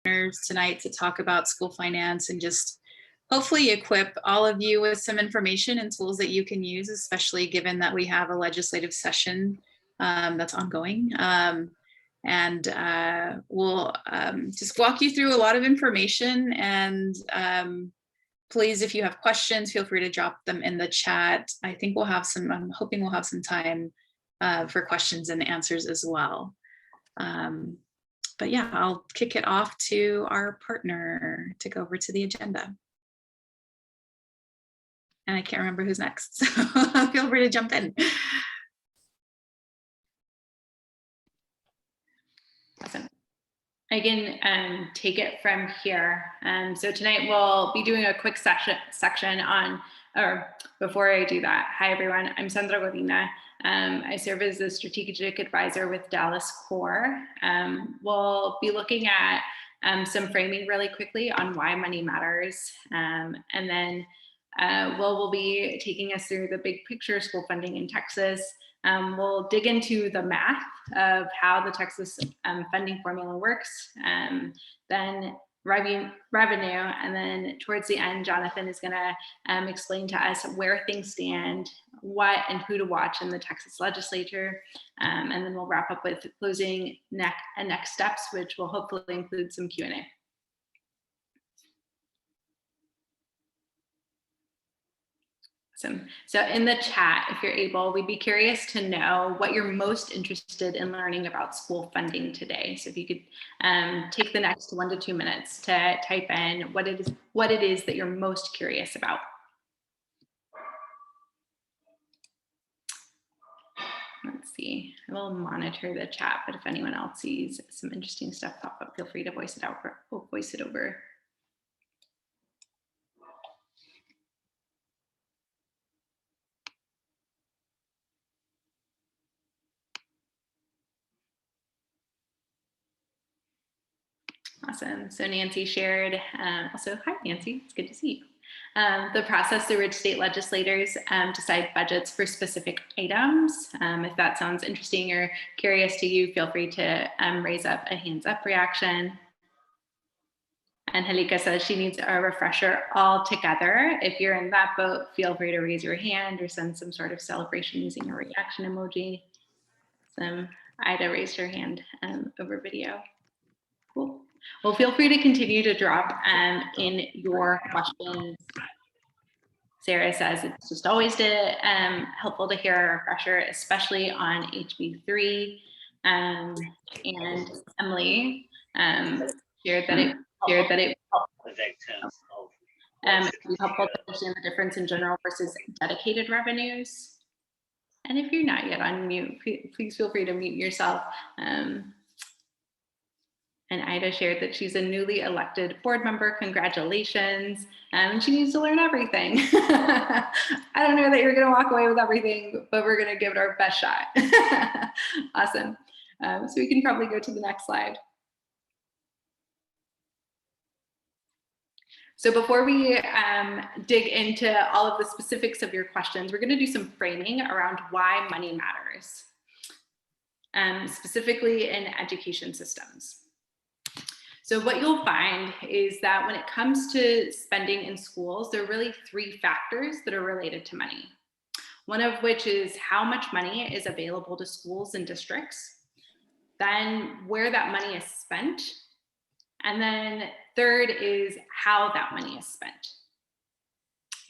tonight to talk about school finance and just hopefully equip all of you with some information and tools that you can use, especially given that we have a legislative session that's ongoing. We'll just walk you through a lot of information, and please, if you have questions, feel free to drop them in the chat. I think we'll have some, I'm hoping we'll have some time for questions and answers as well. But yeah, I'll kick it off to our partner to go over to the agenda. And I can't remember who's next, so feel free to jump in. Awesome. I can take it from here. So tonight we'll be doing a quick section on, or before I do that, hi everyone, I'm Sandra Godina. I serve as a strategic advisor with Dallas Core. We'll be looking at some framing really quickly on why money matters. And then Will will be taking us through the big picture school funding in Texas. We'll dig into the math of how the Texas funding formula works, then revenue, and then towards the end, Jonathan is going to explain to us where things stand, what and who to watch in the Texas legislature, and then we'll wrap up with closing next steps, which will hopefully include some Q&A. Awesome. So in the chat, if you're able, we'd be curious to know what you're most interested in learning about school funding today. So if you could take the next 1 to 2 minutes to type in what it is that you're most curious about. Let's see, I will monitor the chat, but if anyone else sees some interesting stuff pop up, feel free to voice it out or we'll voice it over. Awesome. So Nancy shared, also, hi Nancy, it's good to see you. The process through which state legislators decide budgets for specific items. If that sounds interesting or curious to you, feel free to raise up a hands up reaction. And Halika says she needs a refresher all together. If you're in that boat, feel free to raise your hand or send some sort of celebration using a reaction emoji. Ida raised her hand over video. Cool. Well, feel free to continue to drop in your questions. Sarah says it's just always helpful to hear a refresher, especially on HB3. And Emily shared that it be helpful to understand the difference in general versus dedicated revenues. And if you're not yet on mute, please feel free to mute yourself. And Ida shared that she's a newly elected board member. Congratulations. And she needs to learn everything. I don't know that you're going to walk away with everything, but we're going to give it our best shot. Awesome. So we can probably go to the next slide. So before we dig into all of the specifics of your questions, we're going to do some framing around why money matters, specifically in education systems. So what you'll find is that when it comes to spending in schools, there are really 3 factors that are related to money. One of which is how much money is available to schools and districts, then where that money is spent, and then third is how that money is spent.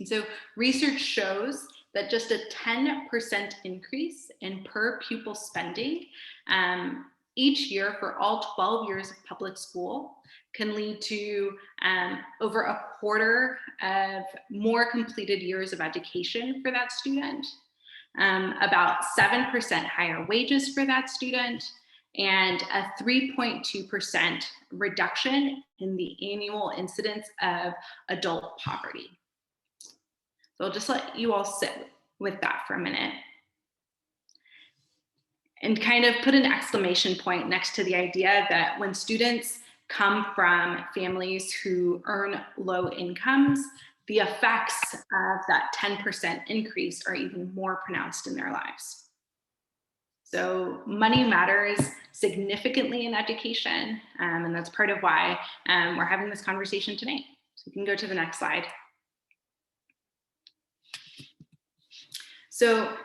And so research shows that just a 10% increase in per pupil spending each year for all 12 years of public school can lead to over a quarter of more completed years of education for that student, about 7% higher wages for that student, and a 3.2% reduction in the annual incidence of adult poverty. So I'll just let you all sit with that for a minute and kind of put an exclamation point next to the idea that when students come from families who earn low incomes, the effects of that 10% increase are even more pronounced in their lives. So money matters significantly in education, and that's part of why we're having this conversation tonight. So we can go to the next slide. So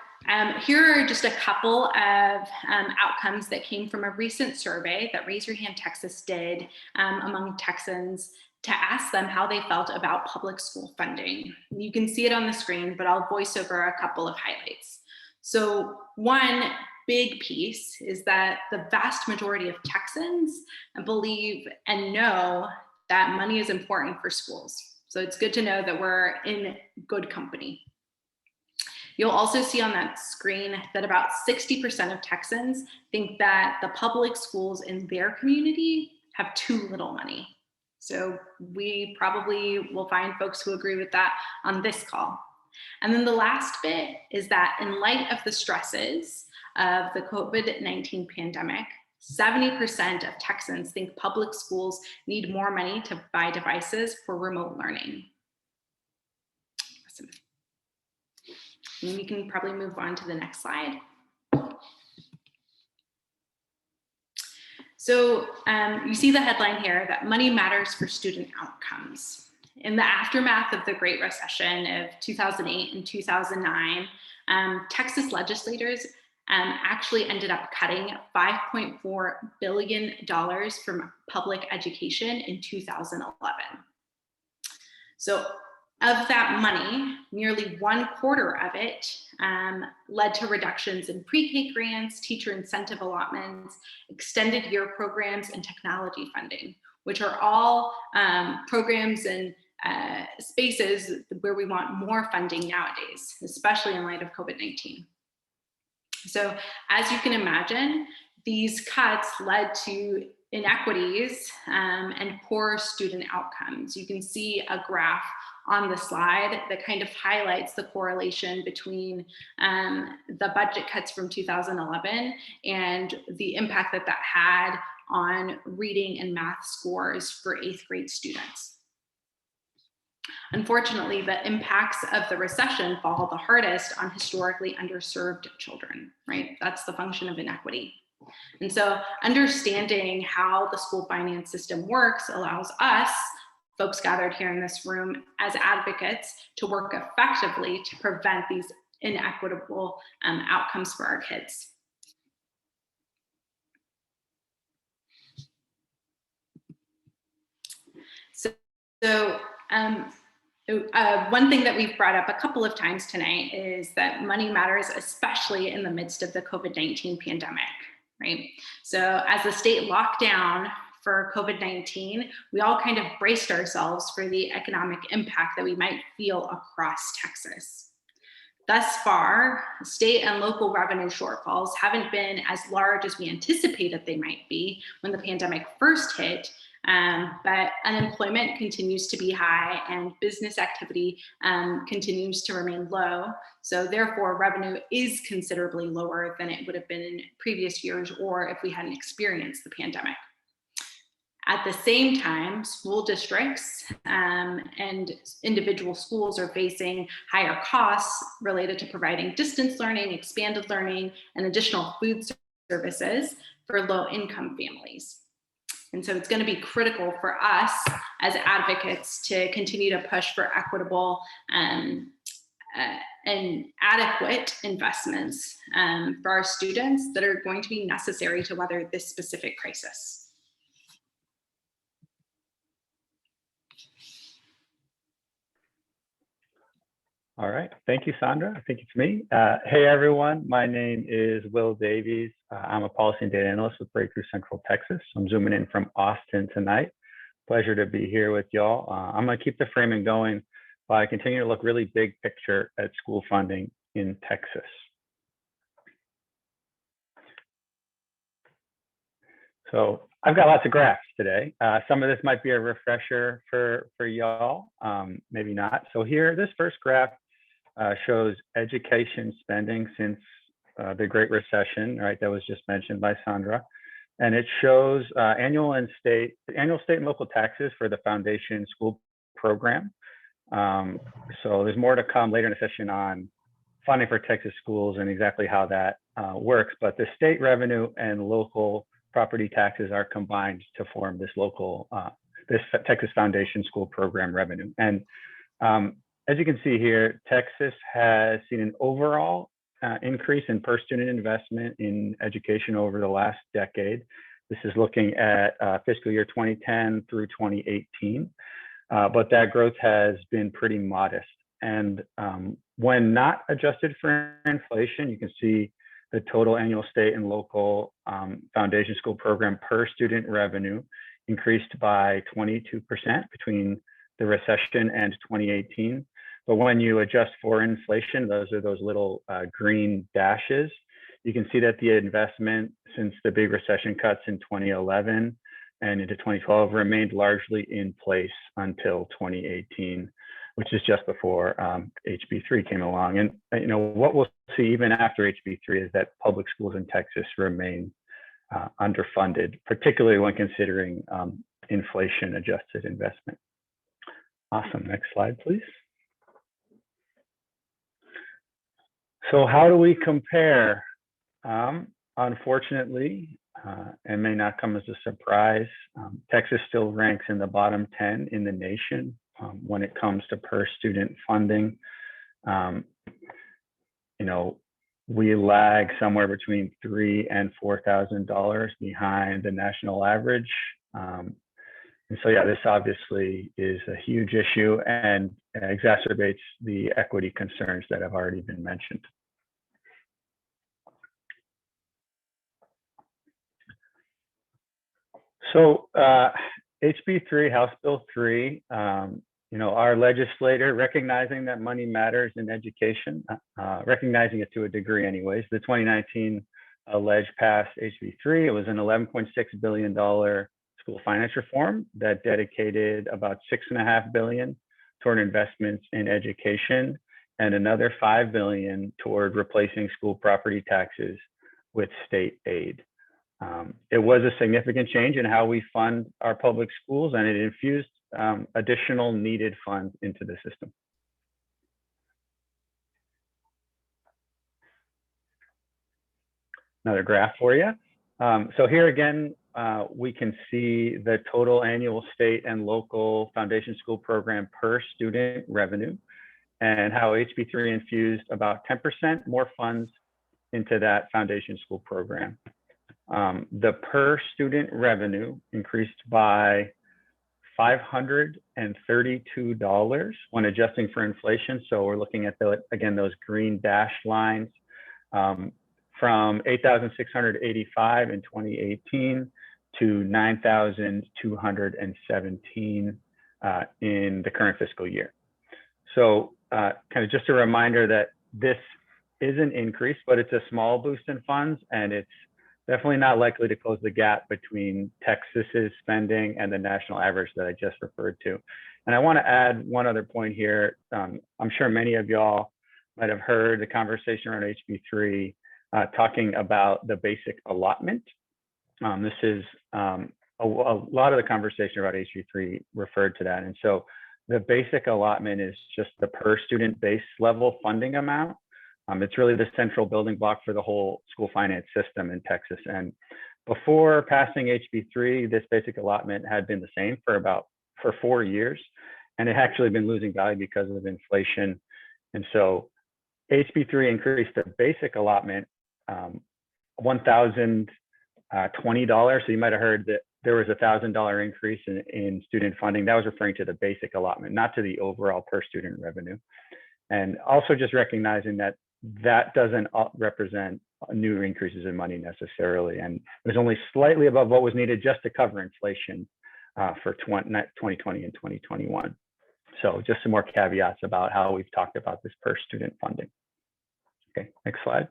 here are just a couple of outcomes that came from a recent survey that Raise Your Hand Texas did among Texans to ask them how they felt about public school funding. You can see it on the screen, but I'll voice over a couple of highlights. So one big piece is that the vast majority of Texans believe and know that money is important for schools. So it's good to know that we're in good company. You'll also see on that screen that about 60% of Texans think that the public schools in their community have too little money. So we probably will find folks who agree with that on this call. And then the last bit is that in light of the stresses of the COVID-19 pandemic, 70% of Texans think public schools need more money to buy devices for remote learning. Awesome. And we can probably move on to the next slide. So you see the headline here that money matters for student outcomes. In the aftermath of the Great Recession of 2008 and 2009, Texas legislators actually ended up cutting $5.4 billion from public education in 2011. So of that money, nearly 1/4 of it led to reductions in pre-K grants, teacher incentive allotments, extended year programs, and technology funding, which are all programs and spaces where we want more funding nowadays, especially in light of COVID-19. So as you can imagine, these cuts led to inequities and poor student outcomes. You can see a graph on the slide that kind of highlights the correlation between the budget cuts from 2011 and the impact that that had on reading and math scores for 8th grade students. Unfortunately, the impacts of the recession fall the hardest on historically underserved children, right? That's the function of inequity. And so understanding how the school finance system works allows us, folks gathered here in this room, as advocates to work effectively to prevent these inequitable outcomes for our kids. So one thing that we've brought up a couple of times tonight is that money matters, especially in the midst of the COVID-19 pandemic, right? So as the state locked down for COVID-19, we all kind of braced ourselves for the economic impact that we might feel across Texas. Thus far, state and local revenue shortfalls haven't been as large as we anticipated they might be when the pandemic first hit, but unemployment continues to be high and business activity continues to remain low. So therefore, revenue is considerably lower than it would have been in previous years or if we hadn't experienced the pandemic. At the same time, school districts and individual schools are facing higher costs related to providing distance learning, expanded learning, and additional food services for low-income families. And so it's going to be critical for us as advocates to continue to push for equitable and adequate investments for our students that are going to be necessary to weather this specific crisis. All right, thank you, Sandra. I think it's me. Hey, everyone, my name is Will Davies. I'm a policy and data analyst with Breakthrough Central Texas. I'm zooming in from Austin tonight. Pleasure to be here with y'all. I'm gonna keep the framing going while I continue to look really big picture at school funding in Texas. So I've got lots of graphs today. Some of this might be a refresher for y'all, maybe not. So here, this first graph shows education spending since the Great Recession, right? That was just mentioned by Sandra. And it shows annual state and local taxes for the foundation school program. So there's more to come later in the session on funding for Texas schools and exactly how that works, but the state revenue and local property taxes are combined to form this local, this Texas Foundation School Program revenue. And as you can see here, Texas has seen an overall increase in per student investment in education over the last decade. This is looking at fiscal year 2010 through 2018, but that growth has been pretty modest. And when not adjusted for inflation, you can see the total annual state and local foundation school program per student revenue increased by 22% between the recession and 2018. But when you adjust for inflation, those are those little green dashes. You can see that the investment since the big recession cuts in 2011 and into 2012 remained largely in place until 2018, which is just before HB3 came along. And what we'll see even after HB3 is that public schools in Texas remain underfunded, particularly when considering inflation-adjusted investment. Awesome. Next slide, please. So how do we compare? Unfortunately, and may not come as a surprise, Texas still ranks in the bottom 10 in the nation when it comes to per student funding. We lag somewhere between $3,000 and $4,000 behind the national average. And so, yeah, this obviously is a huge issue and exacerbates the equity concerns that have already been mentioned. So HB3, House Bill 3, our legislator, recognizing that money matters in education, recognizing it to a degree anyways, the 2019 ledge passed HB3. It was an $11.6 billion school finance reform that dedicated about $6.5 billion toward investments in education and another $5 billion toward replacing school property taxes with state aid. It was a significant change in how we fund our public schools, and it infused additional needed funds into the system. Another graph for you. So here again, we can see the total annual state and local foundation school program per student revenue and how HB3 infused about 10% more funds into that foundation school program. The per student revenue increased by $532 when adjusting for inflation. So we're looking at, again, those green dashed lines from $8,685 in 2018 to $9,217 in the current fiscal year. So kind of just a reminder that this is an increase, but it's a small boost in funds, and it's definitely not likely to close the gap between Texas's spending and the national average that I just referred to. And I want to add one other point here. I'm sure many of y'all might have heard the conversation around HB3 talking about the basic allotment. This is a lot of the conversation about HB3 referred to that. And so the basic allotment is just the per student base level funding amount. It's really the central building block for the whole school finance system in Texas. And before passing HB3, this basic allotment had been the same for 4 years, and it had actually been losing value because of inflation. And so HB3 increased the basic allotment $1,020. So you might have heard that there was a $1,000 increase in student funding. That was referring to the basic allotment, not to the overall per student revenue. And also just recognizing that that doesn't represent new increases in money necessarily. And it was only slightly above what was needed just to cover inflation for 2020 and 2021. So just some more caveats about how we've talked about this per student funding. Okay, next slide.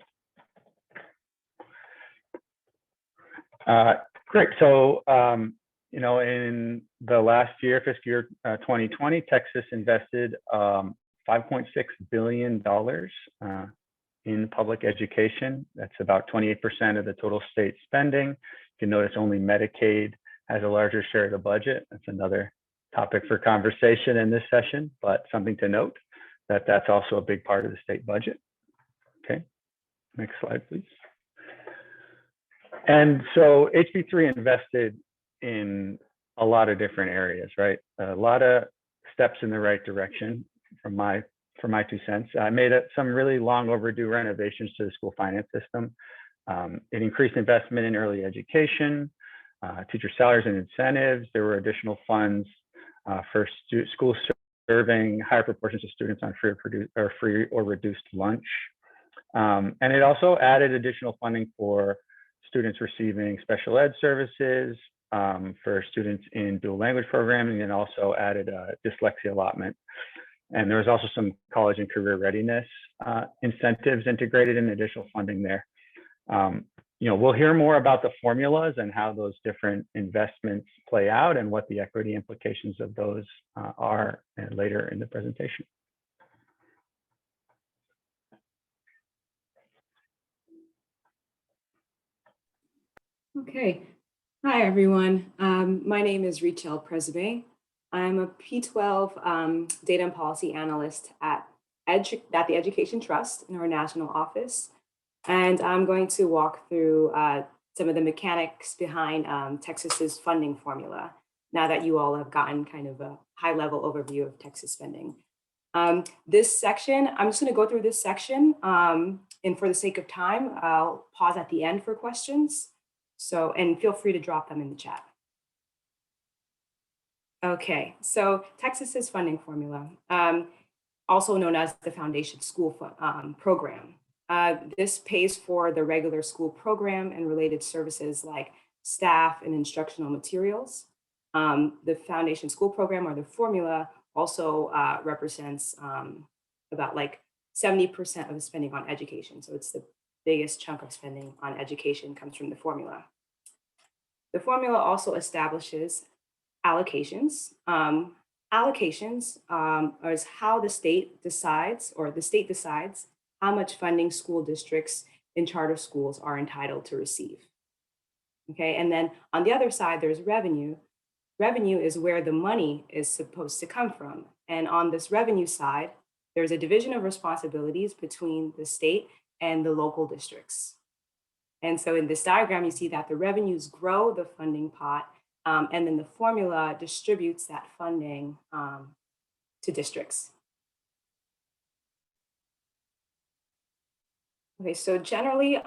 Great. So, in the last year, fiscal year 2020, Texas invested $5.6 billion in public education. That's about 28% of the total state spending. You can notice only Medicaid has a larger share of the budget. That's another topic for conversation in this session, but something to note that that's also a big part of the state budget. Okay, next slide, please. And so HB3 invested in a lot of different areas, right? A lot of steps in the right direction from my 2 cents. I made some really long overdue renovations to the school finance system. It increased investment in early education, teacher salaries and incentives. There were additional funds for schools serving higher proportions of students on free or reduced lunch. And it also added additional funding for students receiving special ed services, for students in dual language programming, and also added a dyslexia allotment. And there was also some college and career readiness incentives integrated in additional funding there. We'll hear more about the formulas and how those different investments play out and what the equity implications of those are later in the presentation. Okay. Hi, everyone. My name is Richelle Presbe. I'm a P12 data and policy analyst at the Education Trust in our national office. And I'm going to walk through some of the mechanics behind Texas's funding formula, now that you all have gotten kind of a high-level overview of Texas spending. This section, I'm just going to go through this section, and for the sake of time, I'll pause at the end for questions. So, and feel free to drop them in the chat. Okay, so Texas's funding formula, also known as the Foundation School Program. This pays for the regular school program and related services like staff and instructional materials. The Foundation School Program, or the formula, also represents about like 70% of the spending on education. So it's the biggest chunk of spending on education comes from the formula. The formula also establishes allocations. Allocations is how the state decides, or the state decides, how much funding school districts and charter schools are entitled to receive. Okay, and then on the other side, there's revenue. Revenue is where the money is supposed to come from. And on this revenue side, there's a division of responsibilities between the state and the local districts. And so in this diagram, you see that the revenues grow the funding pot, and then the formula distributes that funding to districts. Okay, so generally,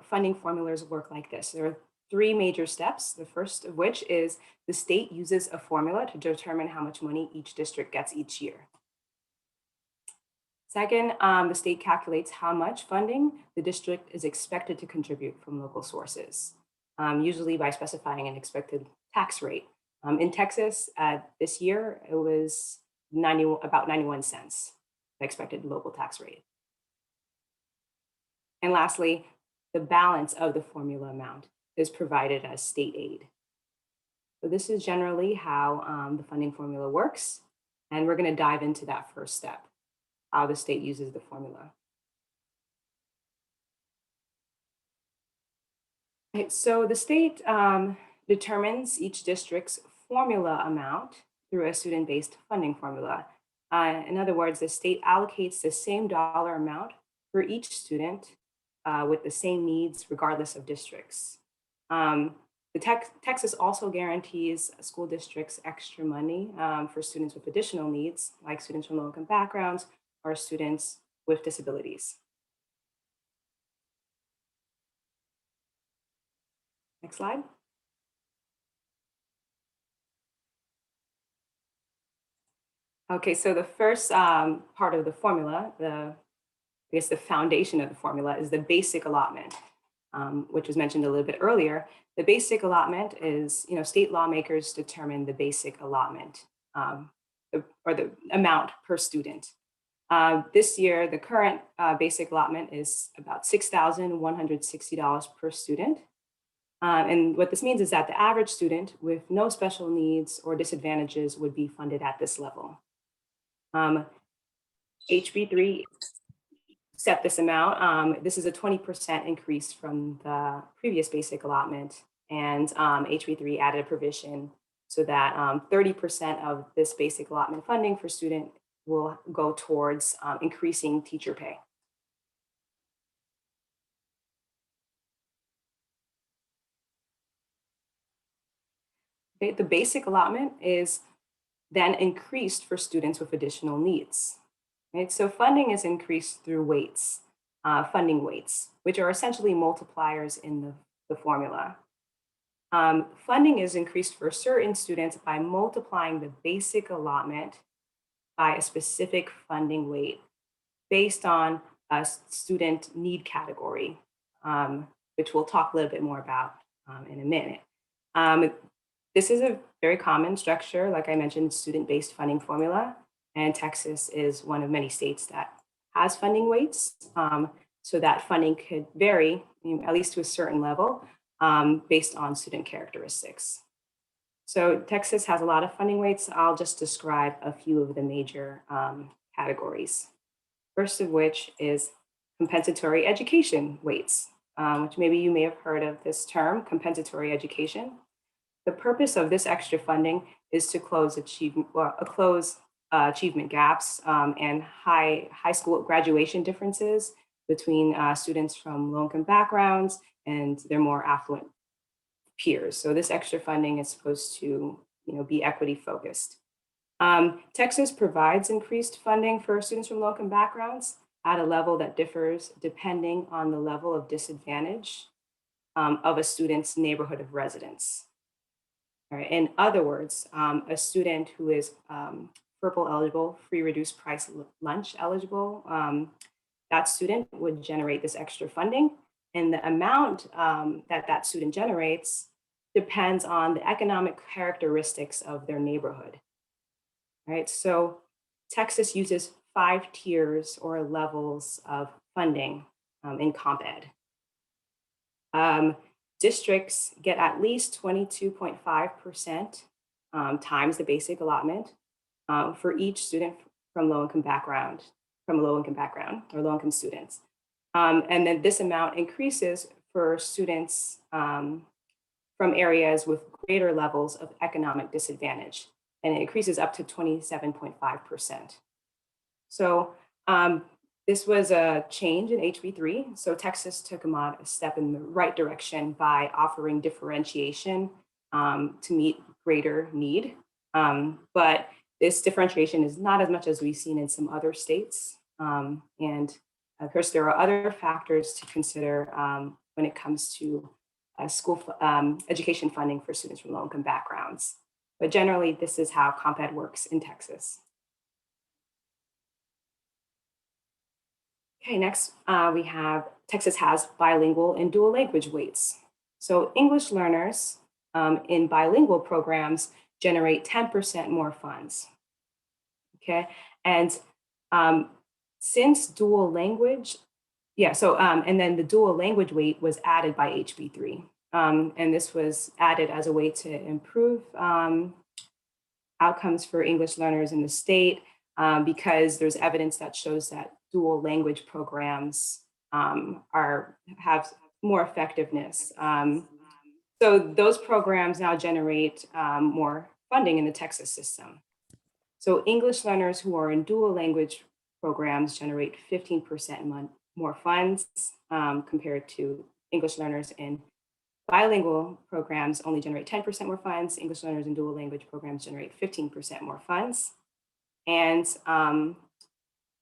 funding formulas work like this. There are 3 major steps. The first of which is the state uses a formula to determine how much money each district gets each year. Second, the state calculates how much funding the district is expected to contribute from local sources, usually by specifying an expected tax rate. In Texas, this year, it was about 91 cents, the expected local tax rate. And lastly, the balance of the formula amount is provided as state aid. So this is generally how the funding formula works. And we're going to dive into that first step, how the state uses the formula. Okay, so the state determines each district's formula amount through a student-based funding formula. In other words, the state allocates the same dollar amount for each student with the same needs regardless of districts. Texas also guarantees school districts extra money for students with additional needs, like students from low-income backgrounds or students with disabilities. Next slide. Okay, so the first part of the formula, the foundation of the formula is the basic allotment, which was mentioned a little bit earlier. The basic allotment is, state lawmakers determine the basic allotment or the amount per student. This year, the current basic allotment is about $6,160 per student. And what this means is that the average student with no special needs or disadvantages would be funded at this level. HB3 set this amount. This is a 20% increase from the previous basic allotment, and HB3 added a provision so that 30% of this basic allotment funding for student will go towards increasing teacher pay. Okay, the basic allotment is then increased for students with additional needs. Right? So funding is increased through weights, funding weights, which are essentially multipliers in the formula. Funding is increased for certain students by multiplying the basic allotment by a specific funding weight based on a student need category, which we'll talk a little bit more about in a minute. This is a very common structure, like I mentioned, student-based funding formula, and Texas is one of many states that has funding weights, so that funding could vary, at least to a certain level, based on student characteristics. So Texas has a lot of funding weights. I'll just describe a few of the major categories. First of which is compensatory education weights, which maybe you may have heard of this term, compensatory education. The purpose of this extra funding is to close achievement gaps and high school graduation differences between students from low-income backgrounds and their more affluent peers. So this extra funding is supposed to, be equity focused. Texas provides increased funding for students from low-income backgrounds at a level that differs depending on the level of disadvantage of a student's neighborhood of residence. All right. In other words, a student who is FERPL eligible, free reduced price lunch eligible, that student would generate this extra funding. And the amount that student generates depends on the economic characteristics of their neighborhood. Right, so Texas uses 5 tiers or levels of funding in Comp Ed. Districts get at least 22.5% times the basic allotment for each student from a low-income background or low-income students. And then this amount increases for students from areas with greater levels of economic disadvantage, and it increases up to 27.5%. So this was a change in HB3. So Texas took a step in the right direction by offering differentiation to meet greater need. But this differentiation is not as much as we've seen in some other states. And of course, there are other factors to consider when it comes to school education funding for students from low-income backgrounds. But generally, this is how Comp Ed works in Texas. Okay, next we have Texas has bilingual and dual language weights. So English learners in bilingual programs generate 10% more funds. Okay, and since dual language, and then the dual language weight was added by HB3. And this was added as a way to improve outcomes for English learners in the state because there's evidence that shows that dual language programs have more effectiveness. So those programs now generate more funding in the Texas system. So English learners who are in dual language programs generate 15% more funds compared to English learners in bilingual programs only generate 10% more funds. English learners in dual language programs generate 15% more funds. And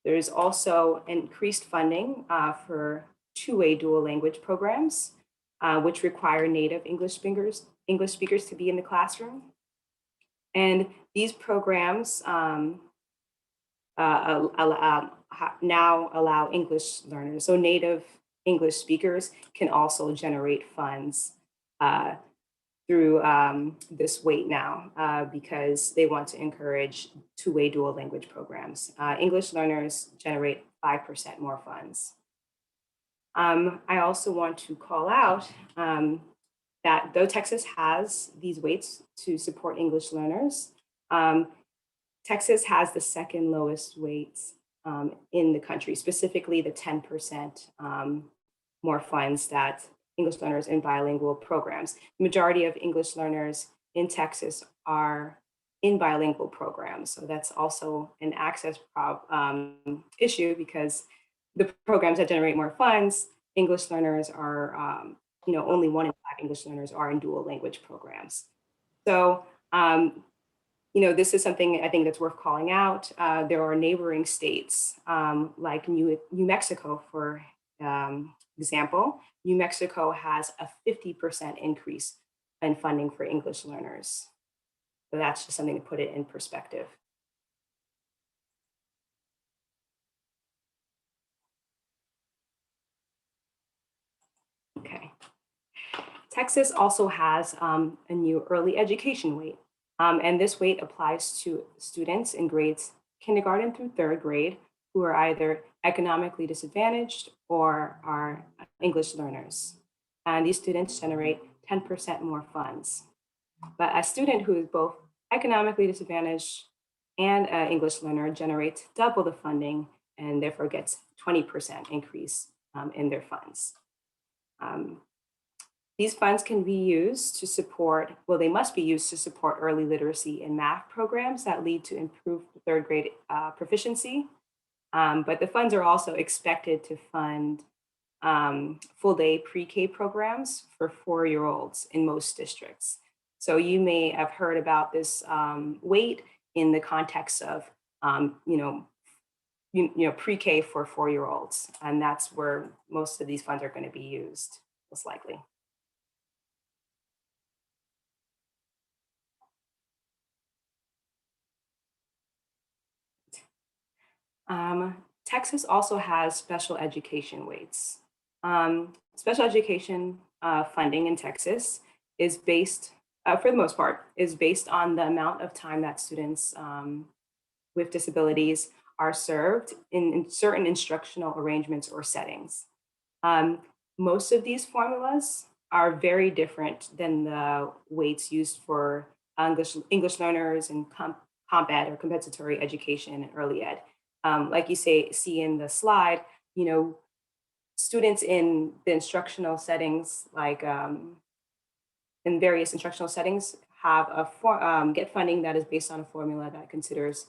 there's also increased funding for two-way dual language programs, which require native English speakers to be in the classroom. And these programs now allow English learners, so native English speakers can also generate funds through this weight now because they want to encourage two-way dual language programs. English learners generate 5% more funds. I also want to call out that though Texas has these weights to support English learners, Texas has the second lowest weights in the country, specifically the 10% more funds that English learners in bilingual programs. The majority of English learners in Texas are in bilingual programs. So that's also an access issue because the programs that generate more funds, English learners are, only 1 in 5 English learners are in dual language programs. So, this is something I think that's worth calling out. There are neighboring states like New Mexico, for example. New Mexico has a 50% increase in funding for English learners. So that's just something to put it in perspective. Okay. Texas also has a new early education weight. And this weight applies to students in grades kindergarten through third grade who are either economically disadvantaged or are English learners. And these students generate 10% more funds. But a student who is both economically disadvantaged and an English learner generates double the funding and therefore gets 20% increase in their funds. These funds can be used to support, well, they must be used to support early literacy and math programs that lead to improved third grade proficiency. But the funds are also expected to fund full day pre-K programs for 4-year-olds in most districts. So you may have heard about this weight in the context of, pre-K for 4-year-olds. And that's where most of these funds are going to be used, most likely. Texas also has special education weights. Special education funding in Texas is based, for the most part, is based on the amount of time that students with disabilities are served in certain instructional arrangements or settings. Most of these formulas are very different than the weights used for English learners and comp ed or compensatory education and early ed. Like you see in the slide, students in the instructional settings, like in various instructional settings, have get funding that is based on a formula that considers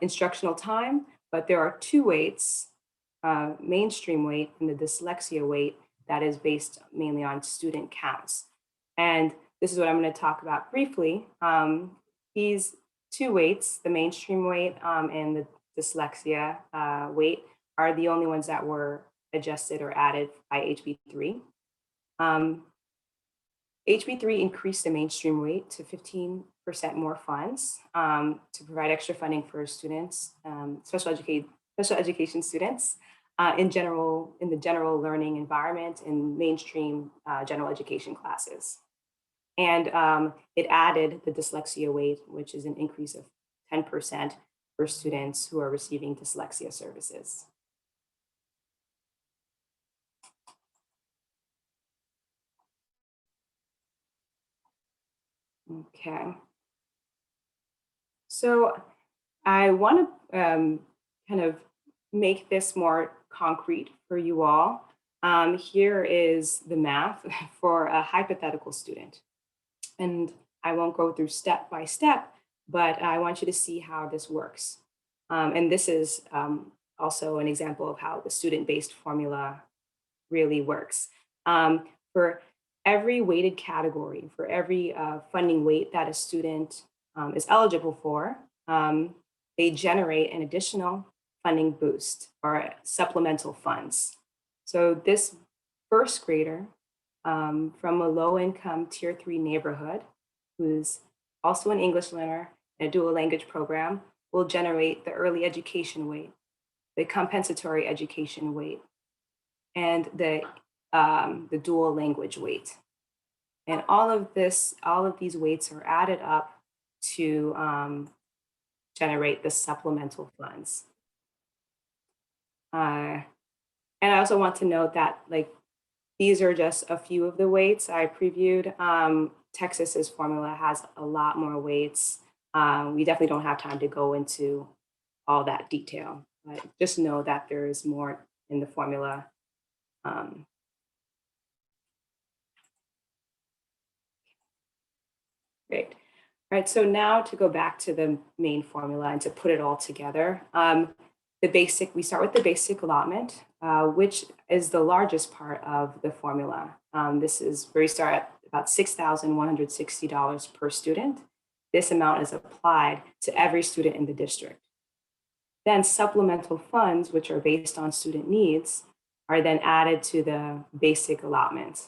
instructional time, but there are two weights, mainstream weight and the dyslexia weight, that is based mainly on student counts. And this is what I'm going to talk about briefly. These two weights, the mainstream weight and the dyslexia weight, are the only ones that were adjusted or added by HB3. HB3 increased the mainstream weight to 15% more funds to provide extra funding for students, special education students in the general learning environment in mainstream general education classes. And it added the dyslexia weight, which is an increase of 10% for students who are receiving dyslexia services. Okay. So I want to kind of make this more concrete for you all. Here is the math for a hypothetical student. And I won't go through step by step, but I want you to see how this works. And this is also an example of how the student-based formula really works. For every weighted category, for every funding weight that a student is eligible for, they generate an additional funding boost or supplemental funds. So this first grader from a low-income Tier 3 neighborhood, who's also an English learner in a dual language program, will generate the early education weight, the compensatory education weight, and the dual language weight. And all of these weights are added up to generate the supplemental funds. And I also want to note that these are just a few of the weights I previewed. Texas's formula has a lot more weights. We definitely don't have time to go into all that detail, but just know that there is more in the formula. Great. All right, so now to go back to the main formula and to put it all together. We start with the basic allotment, which is the largest part of the formula. This is where we start at about $6,160 per student. This amount is applied to every student in the district. Then supplemental funds, which are based on student needs, are then added to the basic allotment.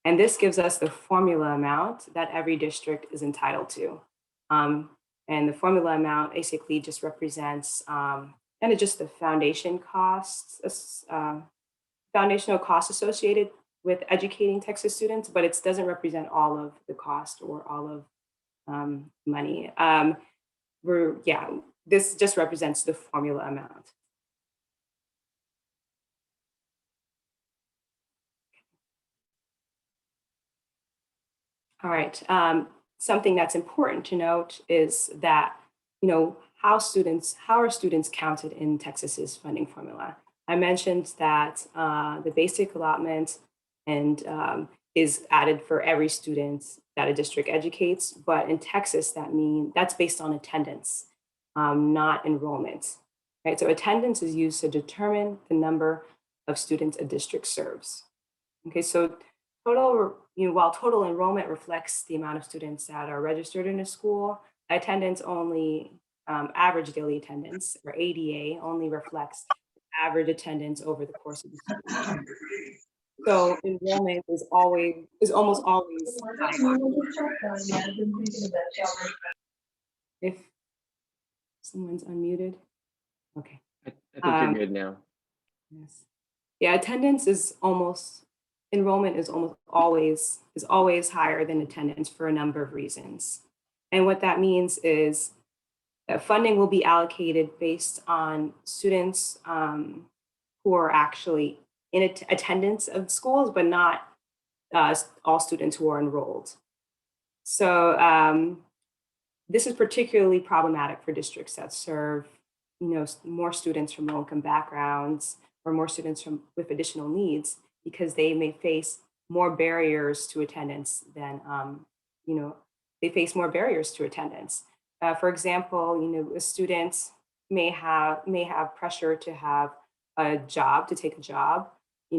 And this gives us the formula amount that every district is entitled to. And the formula amount basically just represents kind of just the foundation costs, foundational costs associated with educating Texas students, but it doesn't represent all of the cost or all of money. This just represents the formula amount. All right, something that's important to note is that, how are students counted in Texas's funding formula? I mentioned that the basic allotment and is added for every student that a district educates, but in Texas, that's based on attendance, not enrollment, right? So attendance is used to determine the number of students a district serves. Okay, so while total enrollment reflects the amount of students that are registered in a school, attendance only, average daily attendance, or ADA, only reflects average attendance over the course of the school year. So enrollment is almost always high. If someone's unmuted, okay. I think you're good now. Yes. Yeah, enrollment is always higher than attendance for a number of reasons. And what that means is that funding will be allocated based on students who are actually in attendance of schools, but not all students who are enrolled. So this is particularly problematic for districts that serve, more students from low-income backgrounds or more students with additional needs, because they may face more barriers to attendance than, they face more barriers to attendance. For example, a student may have pressure to have a job, to take a job,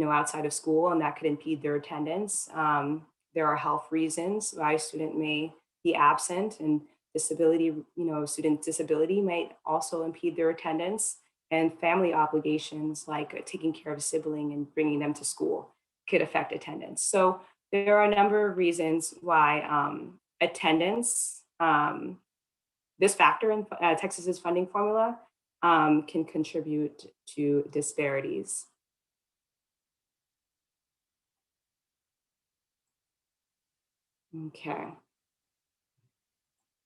outside of school, and that could impede their attendance. There are health reasons why a student may be absent, and disability, student disability might also impede their attendance, and family obligations like taking care of a sibling and bringing them to school could affect attendance. So there are a number of reasons why attendance, this factor in Texas's funding formula, can contribute to disparities. Okay.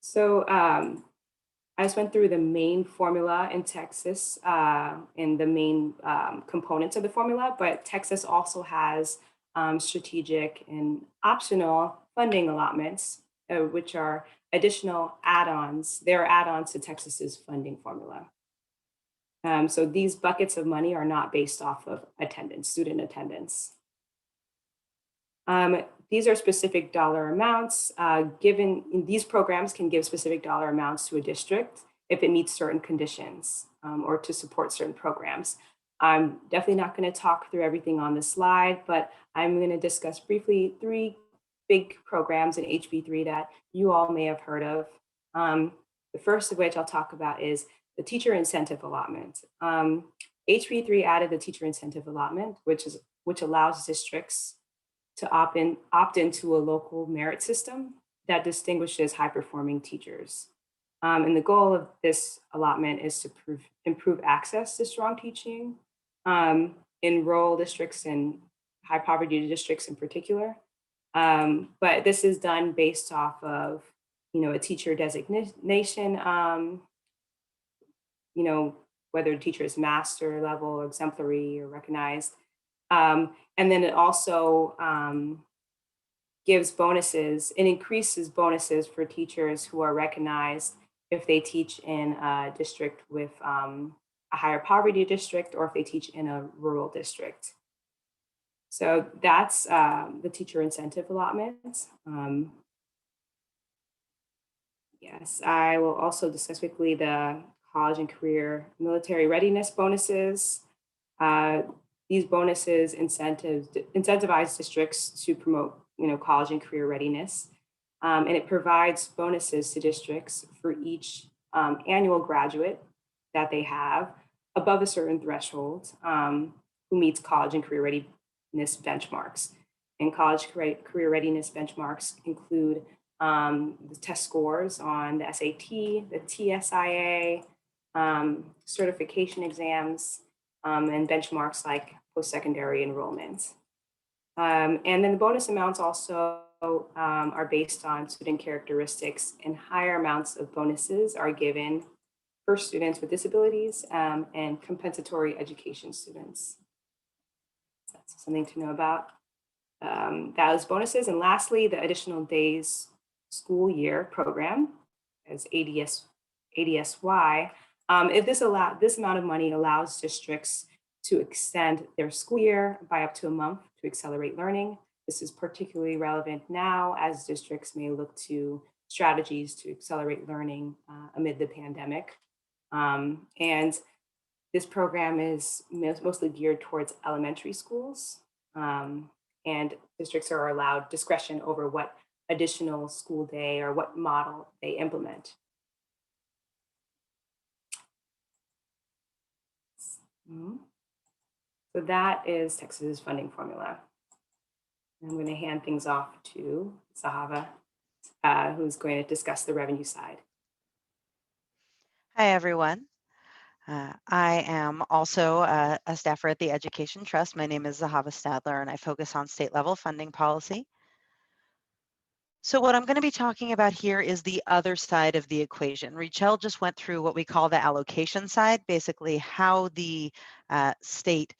So I just went through the main formula in Texas and the main components of the formula, but Texas also has strategic and optional funding allotments, which are additional add-ons. They're add-ons to Texas's funding formula. So these buckets of money are not based off of attendance, student attendance. These are specific dollar amounts these programs can give specific dollar amounts to a district if it meets certain conditions or to support certain programs. I'm definitely not going to talk through everything on this slide, but I'm going to discuss briefly 3 big programs in HB3 that you all may have heard of. The first of which I'll talk about is the teacher incentive allotment. HB3 added the teacher incentive allotment, which allows districts to opt into a local merit system that distinguishes high-performing teachers. And the goal of this allotment is to improve access to strong teaching in rural districts and high-poverty districts in particular. But this is done based off of, a teacher designation, whether the teacher is master level, exemplary, or recognized. And then it also gives bonuses, it increases bonuses for teachers who are recognized if they teach in a district with a higher poverty district, or if they teach in a rural district. So that's the teacher incentive allotment. Yes, I will also discuss quickly the college and career military readiness bonuses. These bonuses incentivize districts to promote college and career readiness. And it provides bonuses to districts for each annual graduate that they have above a certain threshold who meets college and career readiness benchmarks. And college career readiness benchmarks include the test scores on the SAT, the TSIA, certification exams, and benchmarks like post-secondary enrollment. And then the bonus amounts also are based on student characteristics, and higher amounts of bonuses are given for students with disabilities and compensatory education students. So that's something to know about. Those bonuses. And lastly, the additional days school year program as ADSY. If this amount of money allows districts to extend their school year by up to a month to accelerate learning. This is particularly relevant now as districts may look to strategies to accelerate learning amid the pandemic. And this program is mostly geared towards elementary schools, and districts are allowed discretion over what additional school day or what model they implement. So that is Texas's funding formula. I'm going to hand things off to Zahava, who's going to discuss the revenue side. Hi, everyone. I am also a staffer at the Education Trust. My name is Zahava Stadler, and I focus on state level funding policy. So what I'm going to be talking about here is the other side of the equation. Richelle just went through what we call the allocation side, basically how the state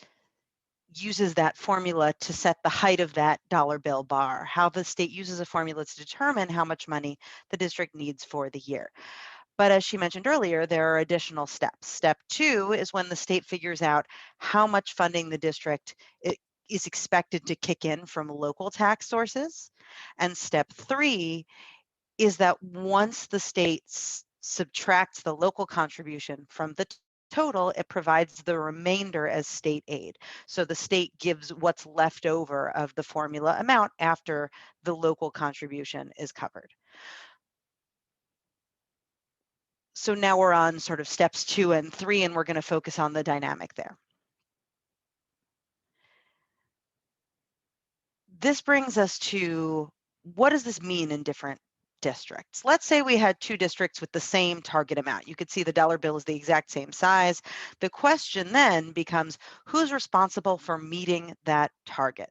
uses that formula to set the height of that dollar bill bar, how the state uses a formula to determine how much money the district needs for the year. But as she mentioned earlier, there are additional steps. Step 2 is when the state figures out how much funding the district is expected to kick in from local tax sources. And step 3 is that once the state subtracts the local contribution from the total, it provides the remainder as state aid. So the state gives what's left over of the formula amount after the local contribution is covered. So now we're on sort of steps 2 and 3, and we're going to focus on the dynamic there. This brings us to, what does this mean in different districts? Let's say we had 2 districts with the same target amount. You could see the dollar bill is the exact same size. The question then becomes, who's responsible for meeting that target?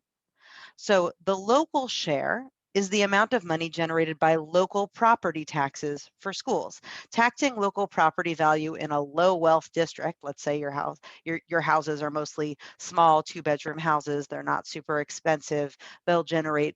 So the local share is the amount of money generated by local property taxes for schools. Taxing local property value in a low wealth district, let's say your houses are mostly small 2-bedroom houses, they're not super expensive, they'll generate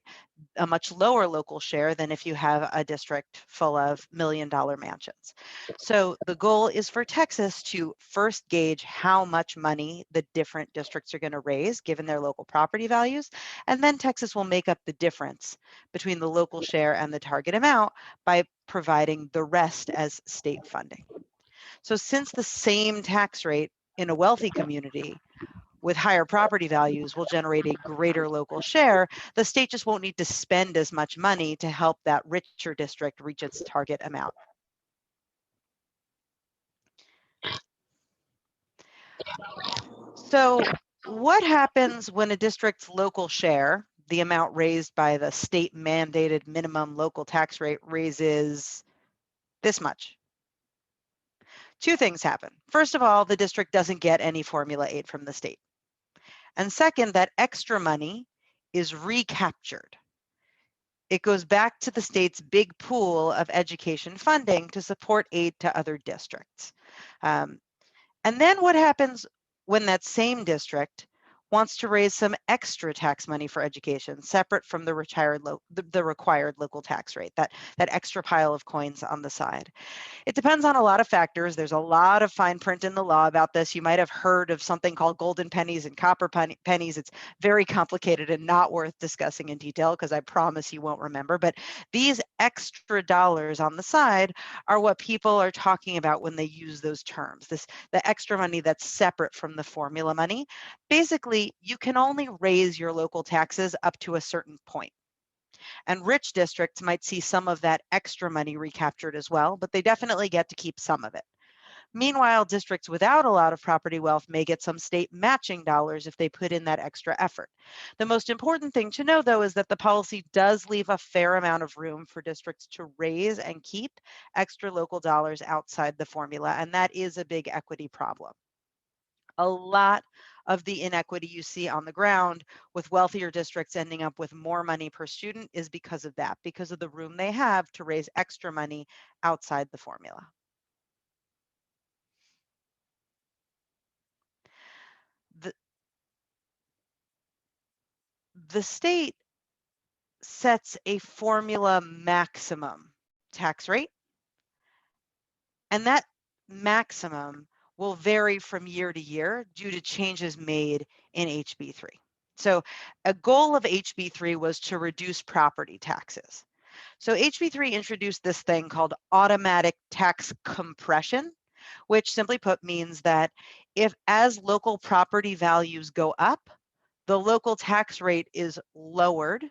a much lower local share than if you have a district full of million-dollar mansions. So the goal is for Texas to first gauge how much money the different districts are going to raise given their local property values, and then Texas will make up the difference between the local share and the target amount by providing the rest as state funding. So since the same tax rate in a wealthy community with higher property values will generate a greater local share, the state just won't need to spend as much money to help that richer district reach its target amount. So what happens when a district's local share, the amount raised by the state mandated minimum local tax rate, raises this much? 2 things happen. First of all, the district doesn't get any formula aid from the state. And second, that extra money is recaptured. It goes back to the state's big pool of education funding to support aid to other districts. And then what happens when that same district wants to raise some extra tax money for education, separate from the required local tax rate, that extra pile of coins on the side? It depends on a lot of factors. There's a lot of fine print in the law about this. You might have heard of something called golden pennies and copper pennies. It's very complicated and not worth discussing in detail because I promise you won't remember. But these extra dollars on the side are what people are talking about when they use those terms. The extra money that's separate from the formula money. Basically, you can only raise your local taxes up to a certain point. And rich districts might see some of that extra money recaptured as well, but they definitely get to keep some of it. Meanwhile, districts without a lot of property wealth may get some state matching dollars if they put in that extra effort. The most important thing to know, though, is that the policy does leave a fair amount of room for districts to raise and keep extra local dollars outside the formula, and that is a big equity problem. A lot of the inequity you see on the ground with wealthier districts ending up with more money per student is because of that, because of the room they have to raise extra money outside the formula. The state sets a formula maximum tax rate, and that maximum will vary from year to year due to changes made in HB3. So a goal of HB3 was to reduce property taxes. So HB3 introduced this thing called automatic tax compression, which simply put means that if as local property values go up, the local tax rate is lowered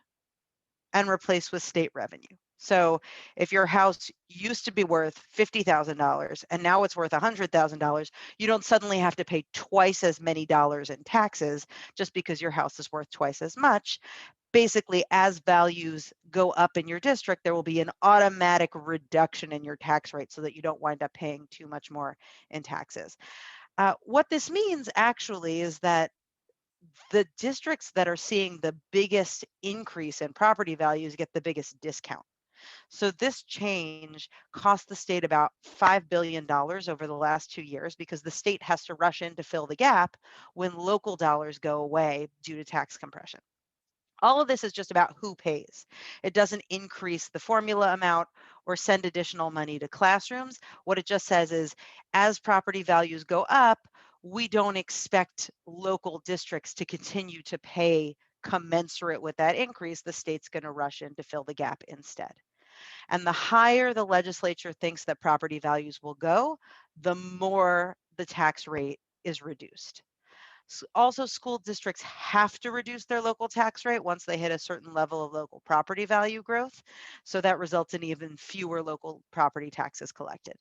and replaced with state revenue. So if your house used to be worth $50,000 and now it's worth $100,000, you don't suddenly have to pay twice as many dollars in taxes just because your house is worth twice as much. Basically, as values go up in your district, there will be an automatic reduction in your tax rate so that you don't wind up paying too much more in taxes. What this means actually is that the districts that are seeing the biggest increase in property values get the biggest discount. So this change cost the state about $5 billion over the last 2 years because the state has to rush in to fill the gap when local dollars go away due to tax compression. All of this is just about who pays. It doesn't increase the formula amount or send additional money to classrooms. What it just says is, as property values go up, we don't expect local districts to continue to pay commensurate with that increase. The state's going to rush in to fill the gap instead. And the higher the legislature thinks that property values will go, the more the tax rate is reduced. Also, school districts have to reduce their local tax rate once they hit a certain level of local property value growth. So that results in even fewer local property taxes collected.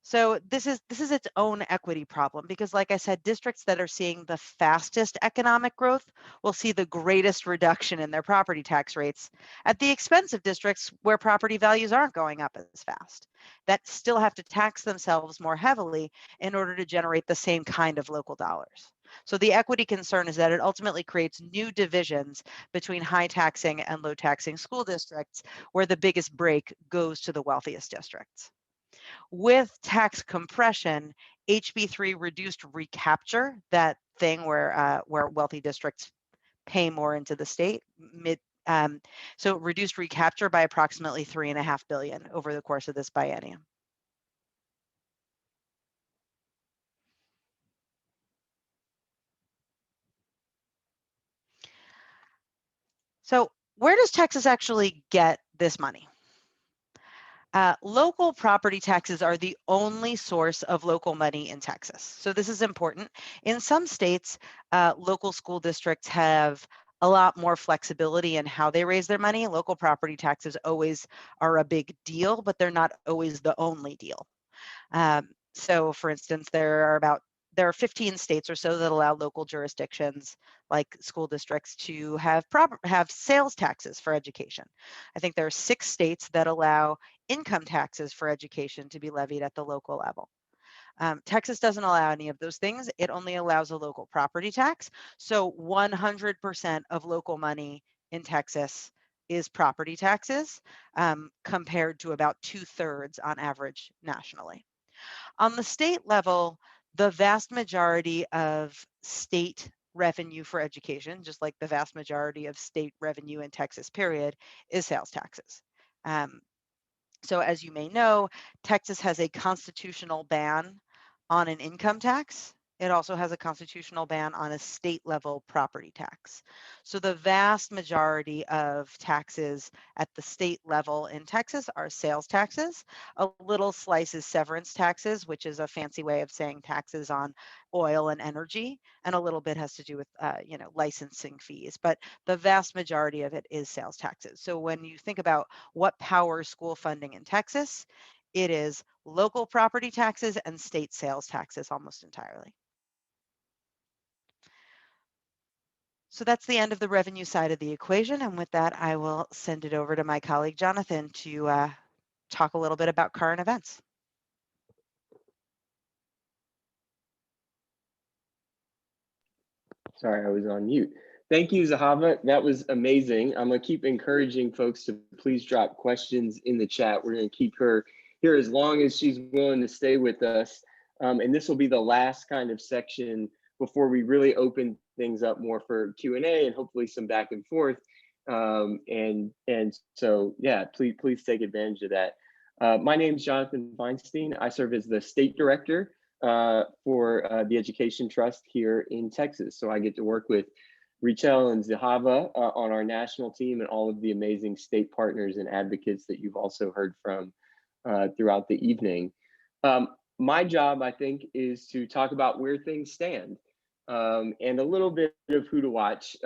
So this is its own equity problem because, like I said, districts that are seeing the fastest economic growth will see the greatest reduction in their property tax rates at the expense of districts where property values aren't going up as fast, that still have to tax themselves more heavily in order to generate the same kind of local dollars. So the equity concern is that it ultimately creates new divisions between high taxing and low taxing school districts, where the biggest break goes to the wealthiest districts. With tax compression, HB3 reduced recapture, that thing where wealthy districts pay more into the state. So it reduced recapture by approximately $3.5 billion over the course of this biennium. So where does Texas actually get this money? Local property taxes are the only source of local money in Texas. So this is important. In some states, local school districts have a lot more flexibility in how they raise their money. Local property taxes always are a big deal, but they're not always the only deal. So for instance, there are 15 states or so that allow local jurisdictions like school districts to have sales taxes for education. I think there are 6 states that allow income taxes for education to be levied at the local level. Texas doesn't allow any of those things. It only allows a local property tax. So 100% of local money in Texas is property taxes, compared to about 2/3 on average nationally. On the state level, the vast majority of state revenue for education, just like the vast majority of state revenue in Texas, period, is sales taxes. So as you may know, Texas has a constitutional ban on an income tax. It also has a constitutional ban on a state level property tax. So the vast majority of taxes at the state level in Texas are sales taxes. A little slice is severance taxes, which is a fancy way of saying taxes on oil and energy. And a little bit has to do with, licensing fees. But the vast majority of it is sales taxes. So when you think about what powers school funding in Texas, it is local property taxes and state sales taxes almost entirely. So that's the end of the revenue side of the equation. And with that, I will send it over to my colleague, Jonathan, to talk a little bit about current events. Sorry, I was on mute. Thank you, Zahava. That was amazing. I'm gonna keep encouraging folks to please drop questions in the chat. We're gonna keep her here as long as she's willing to stay with us. And this will be the last kind of section before we really open things up more for Q&A and hopefully some back and forth. And so, yeah, please take advantage of that. My name is Jonathan Feinstein. I serve as the state director for the Education Trust here in Texas. So I get to work with Richelle and Zahava on our national team and all of the amazing state partners and advocates that you've also heard from throughout the evening. My job, I think, is to talk about where things stand and a little bit of who to watch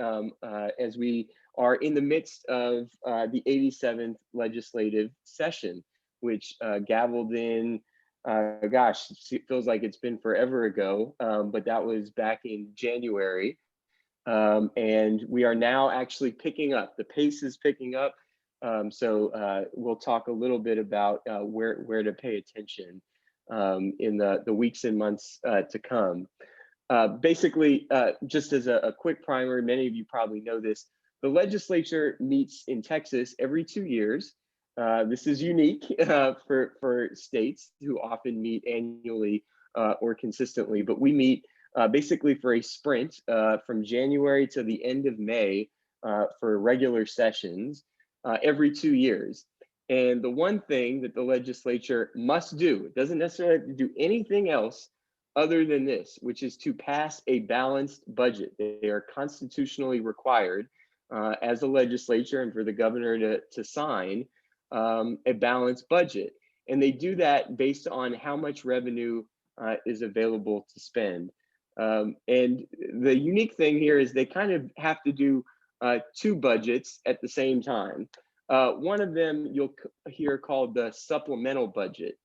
as we are in the midst of the 87th legislative session, which gavelled in, gosh, it feels like it's been forever ago, but that was back in January. And we are now actually picking up. The pace is picking up. So we'll talk a little bit about where to pay attention in the weeks and months to come. Basically, just as a quick primer, many of you probably know this, the legislature meets in Texas every 2 years. This is unique for states who often meet annually or consistently, but we meet basically for a sprint from January to the end of May for regular sessions every 2 years. And the one thing that the legislature must do, it doesn't necessarily have to do anything else other than this, which is to pass a balanced budget. They are constitutionally required as a legislature and for the governor to sign a balanced budget. And they do that based on how much revenue is available to spend. And the unique thing here is they kind of have to do two budgets at the same time. One of them you'll hear called the supplemental budget.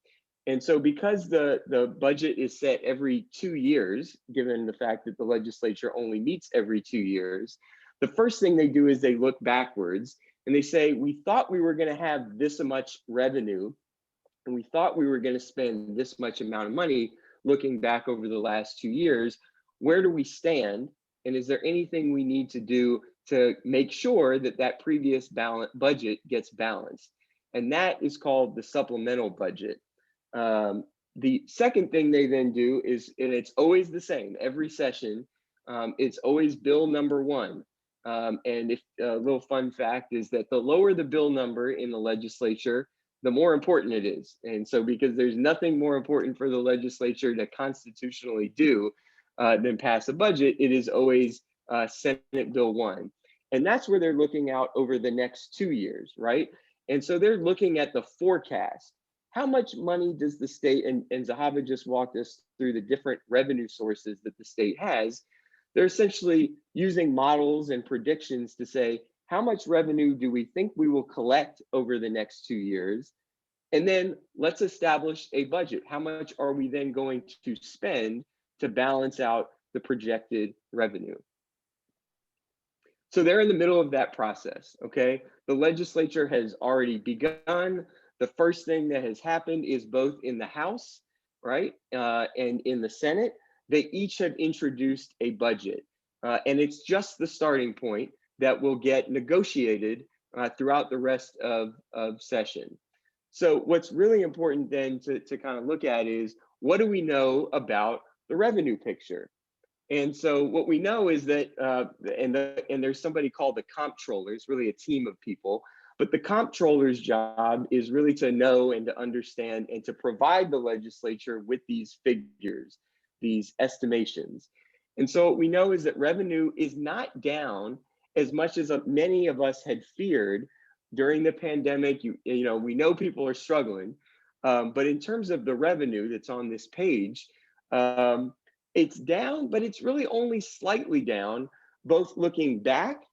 And so because the budget is set every 2 years, given the fact that the legislature only meets every 2 years, the first thing they do is they look backwards and they say, we thought we were going to have this much revenue and we thought we were going to spend this much amount of money looking back over the last 2 years. Where do we stand? And is there anything we need to do to make sure that that previous budget gets balanced? And that is called the supplemental budget. The second thing they then do is, and it's always the same, every session, it's always bill number one. And if a little fun fact is that the lower the bill number in the legislature, the more important it is. And so because there's nothing more important for the legislature to constitutionally do than pass a budget, it is always Senate Bill 1. And that's where they're looking out over the next 2 years, right? And so they're looking at the forecast. How much money does the state, and Zahava just walked us through the different revenue sources that the state has. They're essentially using models and predictions to say, how much revenue do we think we will collect over the next 2 years? And then let's establish a budget. How much are we then going to spend to balance out the projected revenue? So they're in the middle of that process, okay? The legislature has already begun. The first thing that has happened is both in the House, right, and in the Senate, they each have introduced a budget. And it's just the starting point that will get negotiated throughout the rest of session. So what's really important then to kind of look at is, what do we know about the revenue picture? And so what we know is that, and there's somebody called the comptroller, it's really a team of people, but the comptroller's job is really to know and to understand and to provide the legislature with these figures. these estimations. And so what we know is that revenue is not down as much as many of us had feared during the pandemic. We know people are struggling, but in terms of the revenue that's on this page, it's down, but it's really only slightly down, both looking back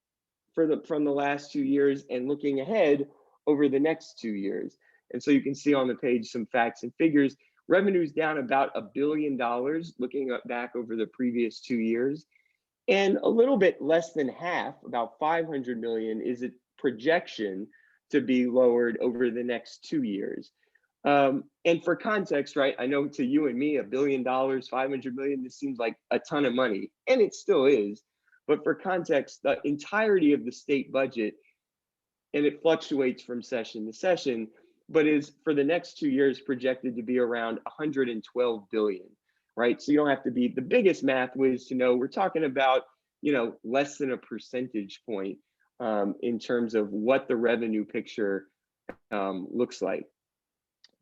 from the last 2 years and looking ahead over the next 2 years. And so you can see on the page some facts and figures. Revenue's down about $1 billion looking back over the previous 2 years. And a little bit less than half, about 500 million, is a projection to be lowered over the next 2 years. And for context, right, I know to you and me, $1 billion, 500 million, this seems like a ton of money, and it still is. But for context, the entirety of the state budget, and it fluctuates from session to session, but is for the next 2 years projected to be around 112 billion, right? So you don't have to be the biggest math whiz to know we're talking about, less than a percentage point in terms of what the revenue picture looks like.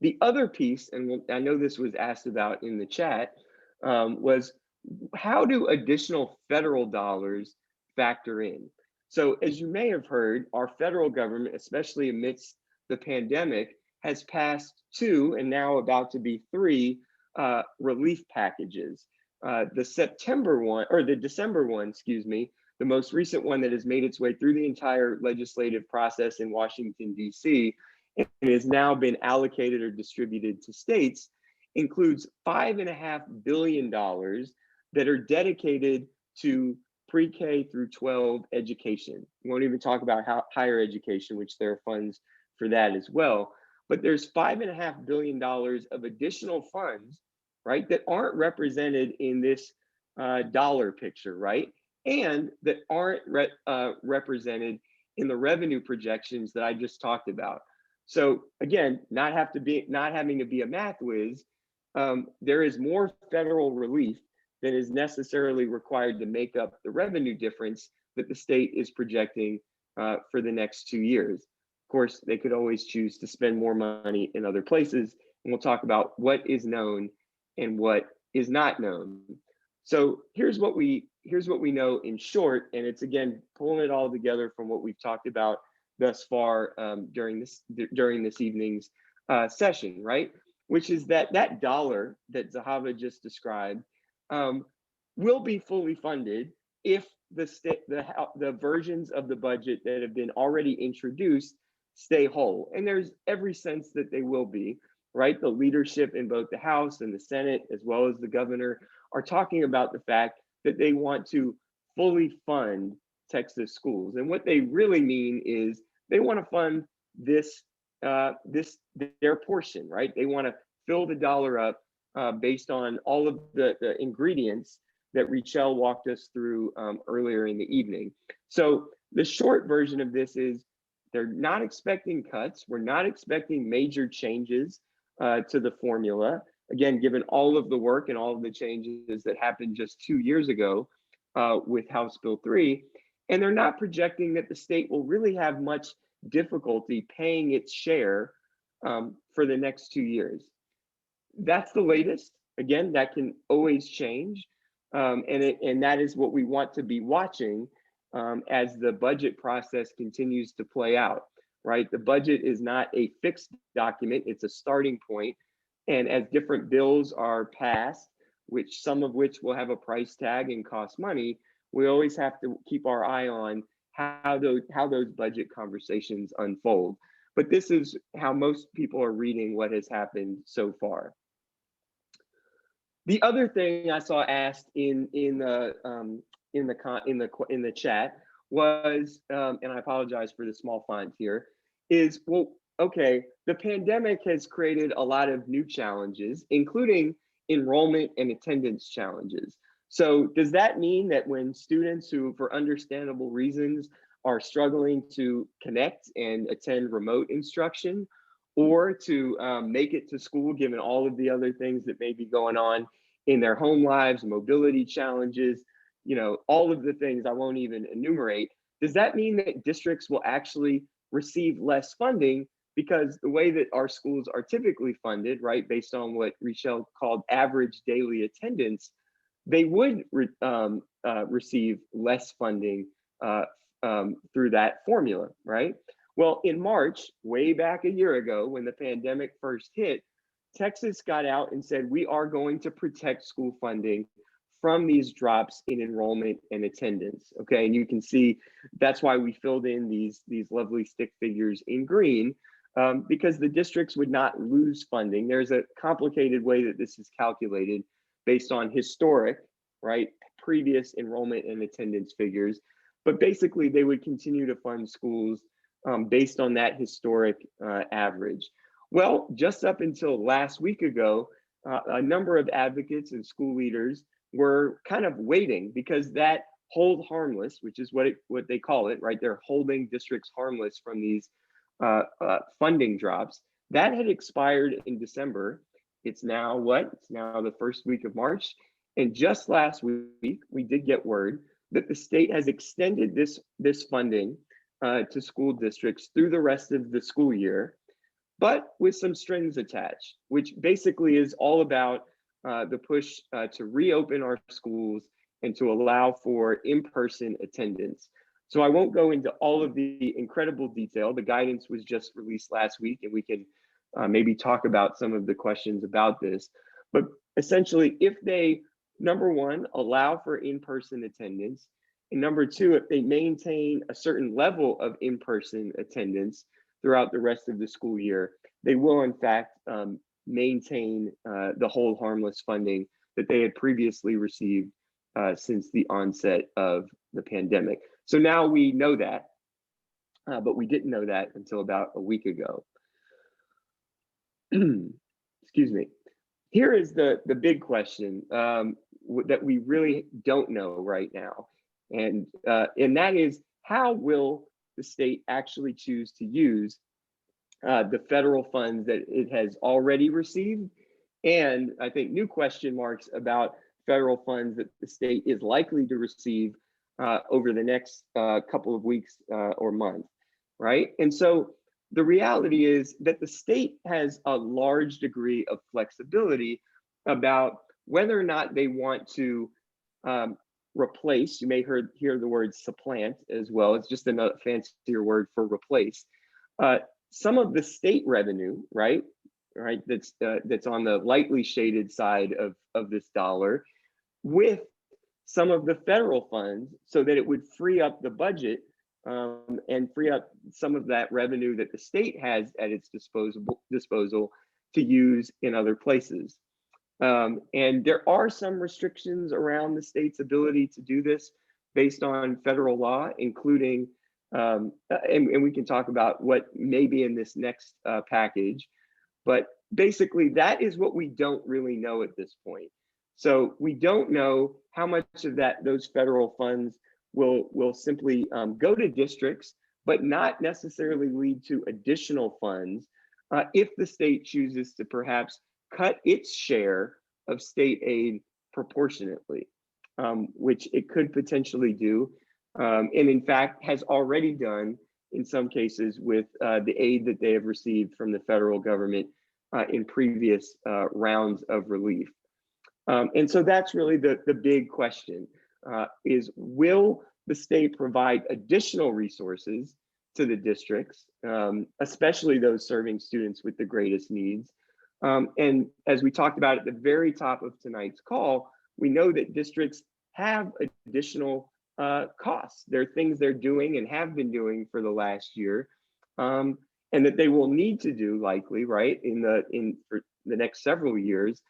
The other piece, and I know this was asked about in the chat, was how do additional federal dollars factor in? So as you may have heard, our federal government, especially amidst the pandemic, has passed 2 and now about to be 3 relief packages. The December one, excuse me, the most recent one that has made its way through the entire legislative process in Washington, D.C., and has now been allocated or distributed to states, includes $5.5 billion that are dedicated to pre-K through 12 education. We won't even talk about higher education, which there are funds for that as well. But there's $5.5 billion of additional funds, right, that aren't represented in this dollar picture, right? And that aren't represented in the revenue projections that I just talked about. So again, not having to be a math whiz, there is more federal relief than is necessarily required to make up the revenue difference that the state is projecting for the next 2 years. Of course, they could always choose to spend more money in other places, and we'll talk about what is known and what is not known. So here's what we know in short, and it's again pulling it all together from what we've talked about thus far during this evening's session, right? Which is that dollar that Zahava just described will be fully funded if the versions of the budget that have been already introduced stay whole. And there's every sense that they will be, right? The leadership in both the House and the Senate, as well as the governor, are talking about the fact that they want to fully fund Texas schools. And what they really mean is they want to fund their portion, right? They want to fill the dollar up based on all of the ingredients that Richelle walked us through earlier in the evening. So the short version of this is they're not expecting cuts. We're not expecting major changes to the formula. Again, given all of the work and all of the changes that happened just 2 years ago with House Bill 3, and they're not projecting that the state will really have much difficulty paying its share for the next 2 years. That's the latest. Again, that can always change, and that is what we want to be watching as the budget process continues to play out, right? The budget is not a fixed document, it's a starting point. And as different bills are passed, some of which will have a price tag and cost money, we always have to keep our eye on how those budget conversations unfold. But this is how most people are reading what has happened so far. The other thing I saw asked in the chat was, and I apologize for the small font here, is, well, okay, the pandemic has created a lot of new challenges, including enrollment and attendance challenges. So does that mean that when students who, for understandable reasons, are struggling to connect and attend remote instruction, or to make it to school, given all of the other things that may be going on in their home lives, mobility challenges, all of the things I won't even enumerate, does that mean that districts will actually receive less funding because the way that our schools are typically funded, right, based on what Richelle called average daily attendance, they would receive less funding through that formula, right? Well, in March, way back a year ago, when the pandemic first hit, Texas got out and said, we are going to protect school funding from these drops in enrollment and attendance. Okay, and you can see that's why we filled in these lovely stick figures in green, because the districts would not lose funding. There's a complicated way that this is calculated based on historic, right, previous enrollment and attendance figures, but basically they would continue to fund schools based on that historic average. Well, just up until last week ago, a number of advocates and school leaders were kind of waiting, because that hold harmless, which is what they call it, right? They're holding districts harmless from these funding drops. That had expired in December. It's now what? It's now the first week of March. And just last week, we did get word that the state has extended this funding to school districts through the rest of the school year, but with some strings attached, which basically is all about the push to reopen our schools and to allow for in-person attendance. So I won't go into all of the incredible detail. The guidance was just released last week, and we can maybe talk about some of the questions about this. But essentially, if they, number one, allow for in-person attendance, and number two, if they maintain a certain level of in-person attendance throughout the rest of the school year, they will in fact maintain the hold harmless funding that they had previously received since the onset of the pandemic. So now we know that, but we didn't know that until about a week ago. Excuse me. Here is the big question that we really don't know right now. And that is, how will the state actually choose to use the federal funds that it has already received? And I think new question marks about federal funds that the state is likely to receive over the next couple of weeks or month, right? And so the reality is that the state has a large degree of flexibility about whether or not they want to replace. You may hear the word supplant as well. It's just another fancier word for replace. Some of the state revenue, right, that's on the lightly shaded side of this dollar, with some of the federal funds, so that it would free up the budget and free up some of that revenue that the state has at its disposal to use in other places. And there are some restrictions around the state's ability to do this based on federal law, including, and we can talk about what may be in this next package, but basically that is what we don't really know at this point. So we don't know how much of those federal funds will simply go to districts, but not necessarily lead to additional funds if the state chooses to perhaps cut its share of state aid proportionately, which it could potentially do, and in fact has already done in some cases with the aid that they have received from the federal government in previous rounds of relief. And so that's really the big question, is will the state provide additional resources to the districts, especially those serving students with the greatest needs? And as we talked about at the very top of tonight's call, we know that districts have additional costs. There are things they're doing and have been doing for the last year, and that they will need to do likely, right, for the next several years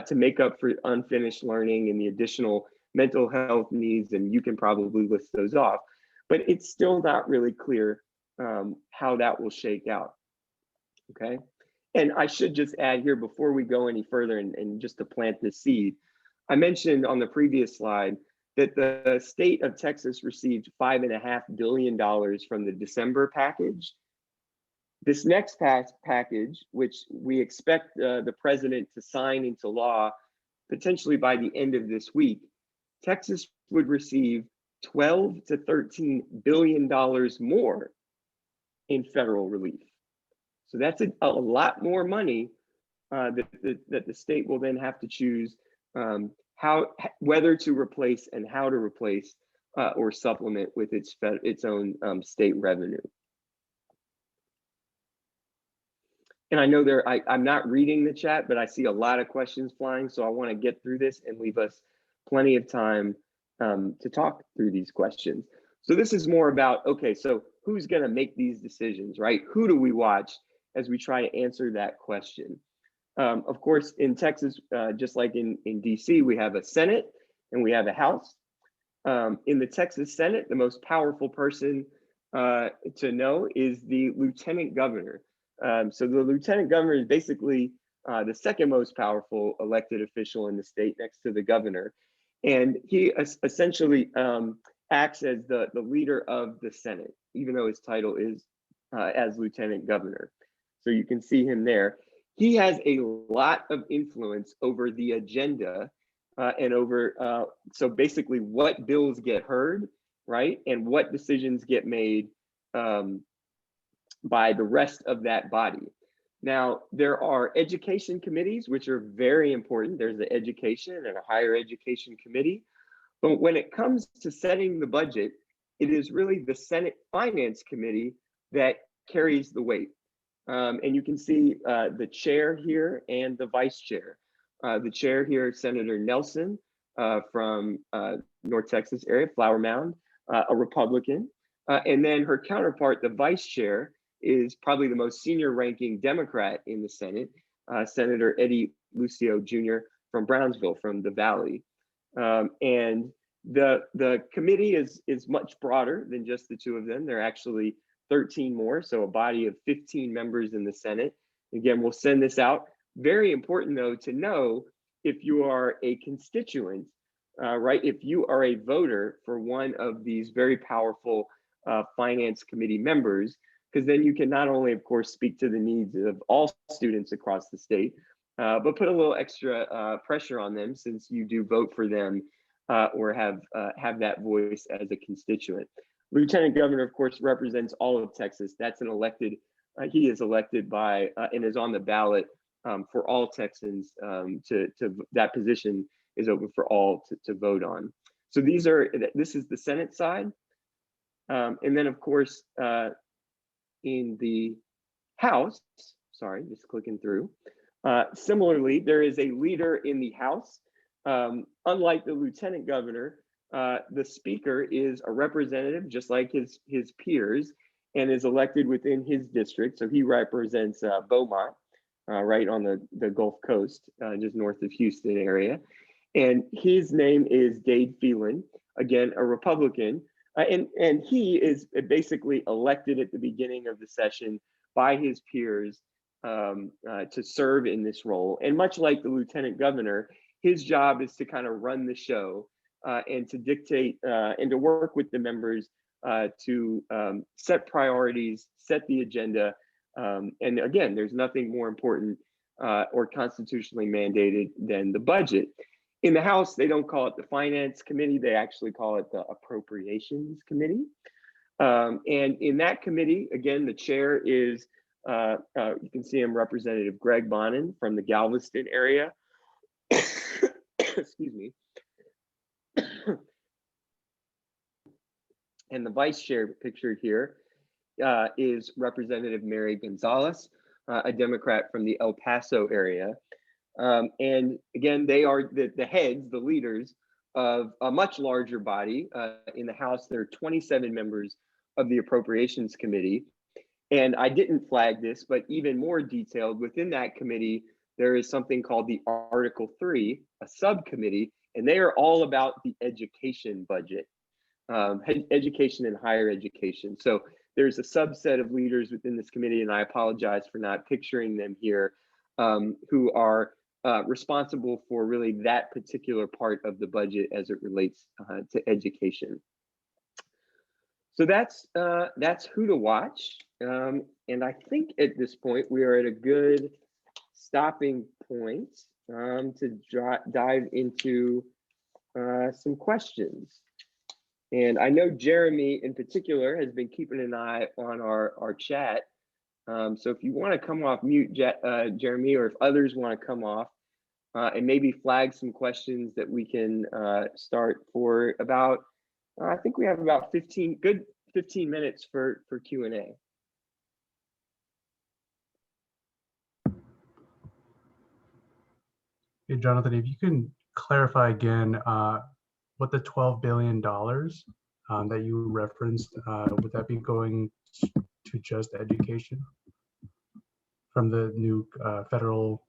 to make up for unfinished learning and the additional mental health needs, and you can probably list those off. But it's still not really clear how that will shake out, okay? And I should just add here before we go any further, and just to plant this seed, I mentioned on the previous slide that the state of Texas received $5.5 billion from the December package. This next package, which we expect the president to sign into law potentially by the end of this week, Texas would receive $12 to $13 billion more in federal relief. So that's a lot more money that the state will then have to choose whether to replace and how to replace or supplement with its own state revenue. And I know I'm not reading the chat, but I see a lot of questions flying, so I want to get through this and leave us plenty of time to talk through these questions. So this is more about, okay, so who's going to make these decisions, right? Who do we watch as we try to answer that question? Of course, in Texas, just like in DC, we have a Senate and we have a House. In the Texas Senate, the most powerful person to know is the Lieutenant Governor. So the Lieutenant Governor is basically the second most powerful elected official in the state next to the governor. And he essentially acts as the leader of the Senate, even though his title is as Lieutenant Governor. So you can see him there. He has a lot of influence over the agenda and over, so basically what bills get heard, right? And what decisions get made by the rest of that body. Now, there are education committees, which are very important. There's the education and a higher education committee. But when it comes to setting the budget, it is really the Senate Finance Committee that carries the weight. And you can see the chair here and the vice chair. The chair here, Senator Nelson from North Texas area, Flower Mound, a Republican. And then her counterpart, the vice chair, is probably the most senior ranking Democrat in the Senate, Senator Eddie Lucio Jr. from Brownsville, from the Valley. And the committee is much broader than just the two of them. There are actually 13 more, so a body of 15 members in the Senate. Again, we'll send this out. Very important, though, to know if you are a constituent, right? If you are a voter for one of these very powerful finance committee members, because then you can not only, of course, speak to the needs of all students across the state, but put a little extra pressure on them since you do vote for them or have that voice as a constituent. Lieutenant Governor, of course, represents all of Texas. That's an elected, he is elected by and is on the ballot for all Texans. That position is open for all to vote on. So this is the Senate side. And then, of course, in the House, sorry, just clicking through. Similarly, there is a leader in the House. Unlike the Lieutenant Governor, the Speaker is a representative, just like his peers, and is elected within his district. So he represents Beaumont, right on the Gulf Coast, just north of Houston area. And his name is Dade Phelan, again, a Republican. And he is basically elected at the beginning of the session by his peers to serve in this role. And much like the Lieutenant Governor, his job is to kind of run the show and to dictate and to work with the members to set priorities, set the agenda. And again, there's nothing more important or constitutionally mandated than the budget. In the House, they don't call it the Finance Committee, they actually call it the Appropriations Committee. And in that committee, again, the chair is, you can see him, Representative Greg Bonin from the Galveston area. Excuse me. And the vice chair pictured here is Representative Mary Gonzalez, a Democrat from the El Paso area. And again, they are the heads, the leaders of a much larger body. In the House, there are 27 members of the Appropriations Committee. And I didn't flag this, but even more detailed, within that committee, there is something called the Article 3, a subcommittee, and they are all about the education budget, education and higher education. So there's a subset of leaders within this committee, and I apologize for not picturing them here, who are responsible for really that particular part of the budget as it relates to education. So that's who to watch. And I think at this point, we are at a good stopping point to dive into some questions. And I know Jeremy in particular has been keeping an eye on our chat. So if you want to come off mute, Jeremy, or if others want to come off and maybe flag some questions that we can start for about, I think we have about 15 minutes for Q&A. Hey, Jonathan, if you can clarify again what the $12 billion that you referenced, would that be going to just education from the new federal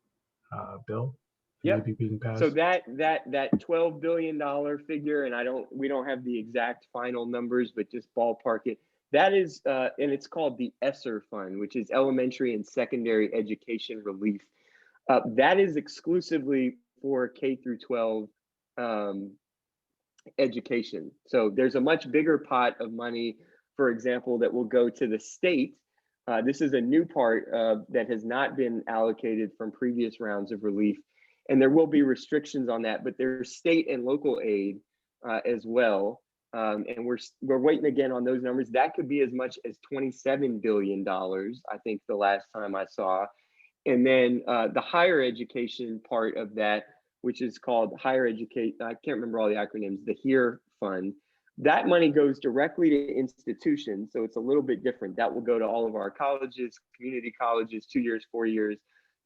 bill Yep. maybe being passed? So that $12 billion figure, and we don't have the exact final numbers, but just ballpark it. That is, and it's called the ESSER Fund, which is Elementary and Secondary Education Relief. That is exclusively for K through 12 education. So there's a much bigger pot of money, for example, that will go to the state. This is a new part that has not been allocated from previous rounds of relief. And there will be restrictions on that, but there's state and local aid as well. And we're waiting again on those numbers. That could be as much as $27 billion, I think the last time I saw. And then the higher education part of that, which is called higher education, I can't remember all the acronyms, the HERE Fund. That money goes directly to institutions. So it's a little bit different. That will go to all of our colleges, community colleges, 2 years, 4 years,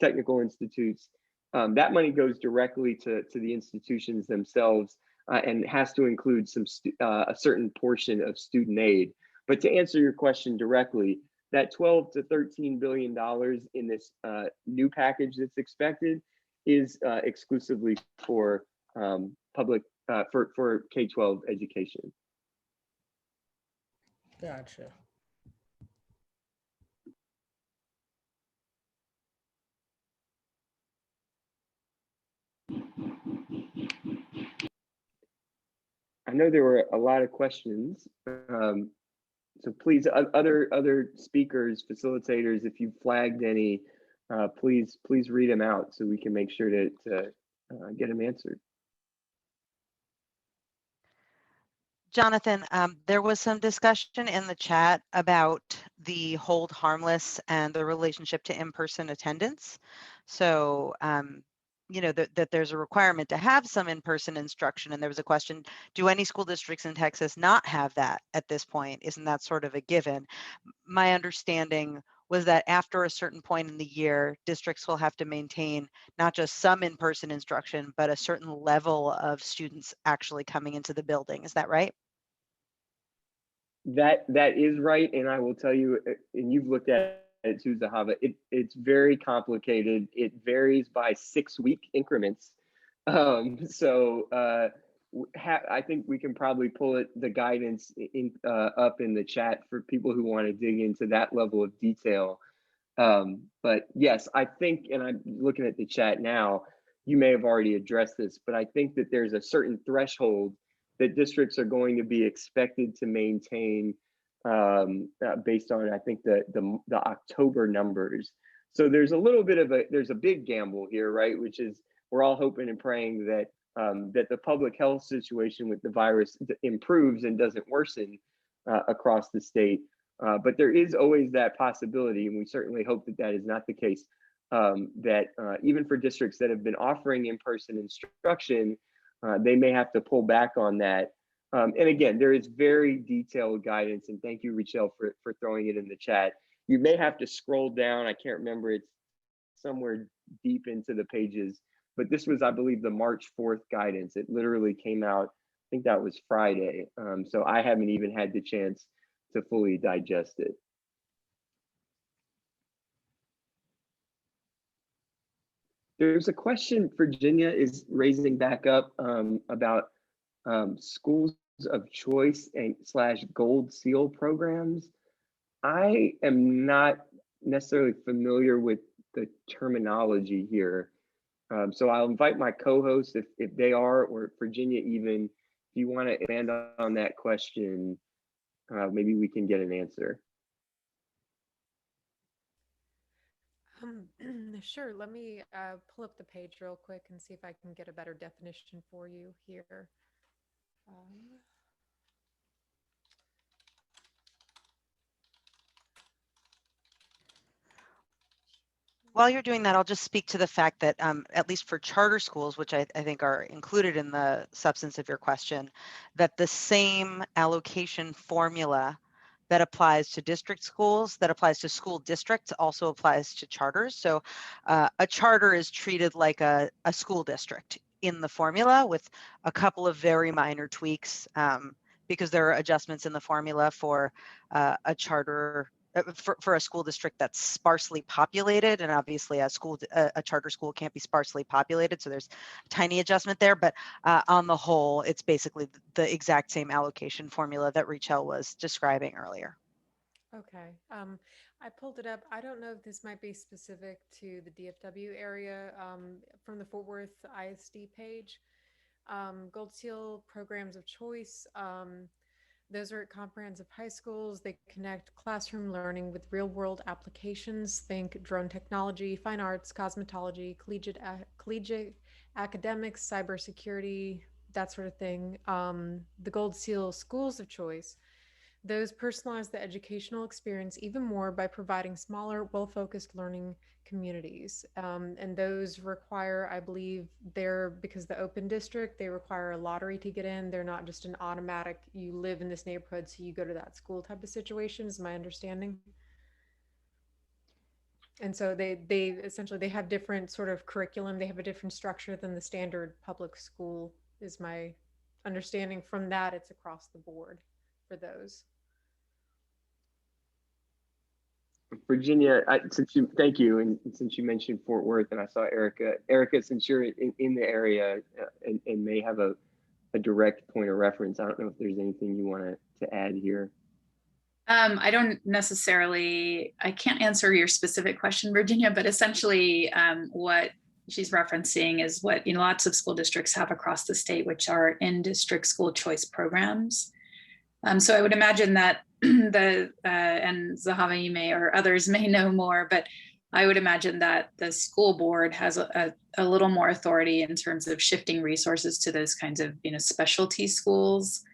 technical institutes. That money goes directly to the institutions themselves and has to include a certain portion of student aid. But to answer your question directly, that 12 to 13 billion dollars in this new package that's expected is exclusively for public for K-12 education. Gotcha. I know there were a lot of questions. So please, other speakers, facilitators, if you flagged any, please read them out so we can make sure to get them answered. Jonathan, there was some discussion in the chat about the hold harmless and the relationship to in-person attendance. So, you know, that there's a requirement to have some in-person instruction. And there was a question, do any school districts in Texas not have that at this point? Isn't that sort of a given? My understanding was that after a certain point in the year, districts will have to maintain not just some in-person instruction, but a certain level of students actually coming into the building. Is that right? That is right, and I will tell you, and you've looked at it too, Zahava, it's very complicated. It varies by 6-week increments. I think we can probably pull the guidance up in the chat for people who want to dig into that level of detail. But yes, I think, and I'm looking at the chat now, you may have already addressed this, but I think that there's a certain threshold that districts are going to be expected to maintain based on, I think, the October numbers. So there's a little bit of there's a big gamble here, right? Which is we're all hoping and praying that that the public health situation with the virus improves and doesn't worsen across the state. But there is always that possibility, and we certainly hope that that is not the case, that even for districts that have been offering in-person instruction, they may have to pull back on that. And again, there is very detailed guidance, and thank you, Richelle, for throwing it in the chat. You may have to scroll down. I can't remember, it's somewhere deep into the pages, but this was, I believe, the March 4th guidance. It literally came out, I think that was Friday. So I haven't even had the chance to fully digest it. There's a question Virginia is raising back up about schools of choice and / gold seal programs. I am not necessarily familiar with the terminology here. So I'll invite my co-hosts if they are, or Virginia even, if you want to expand on that question, maybe we can get an answer. Sure. Let me pull up the page real quick and see if I can get a better definition for you here. While you're doing that, I'll just speak to the fact that at least for charter schools, which I think are included in the substance of your question, that the same allocation formula that applies to district schools, that applies to school districts, also applies to charters. So a charter is treated like a school district in the formula with a couple of very minor tweaks because there are adjustments in the formula for a charter for a school district that's sparsely populated, and obviously a charter school can't be sparsely populated, so there's a tiny adjustment there, but on the whole, it's basically the exact same allocation formula that Rachel was describing earlier. Okay. I pulled it up. I don't know if this might be specific to the DFW area from the Fort Worth ISD page. Gold Seal programs of choice. Those are at comprehensive high schools. They connect classroom learning with real world applications. Think drone technology, fine arts, cosmetology, collegiate academics, cybersecurity, that sort of thing. The Gold Seal schools of choice. Those personalize the educational experience even more by providing smaller, well-focused learning communities. And those require, I believe, because the open district, they require a lottery to get in. They're not just an automatic, you live in this neighborhood, so you go to that school type of situation, is my understanding. And so they essentially, they have different sort of curriculum. They have a different structure than the standard public school, is my understanding. From that, it's across the board for those. Virginia, thank you, and since you mentioned Fort Worth, and I saw Erica, since you're in the area and may have a direct point of reference, I don't know if there's anything you want to add here. I don't necessarily, I can't answer your specific question, Virginia, but essentially what she's referencing is what lots of school districts have across the state, which are in-district school choice programs. So I would imagine that and Zahava, you may, or others may know more, but I would imagine that the school board has a little more authority in terms of shifting resources to those kinds of specialty schools.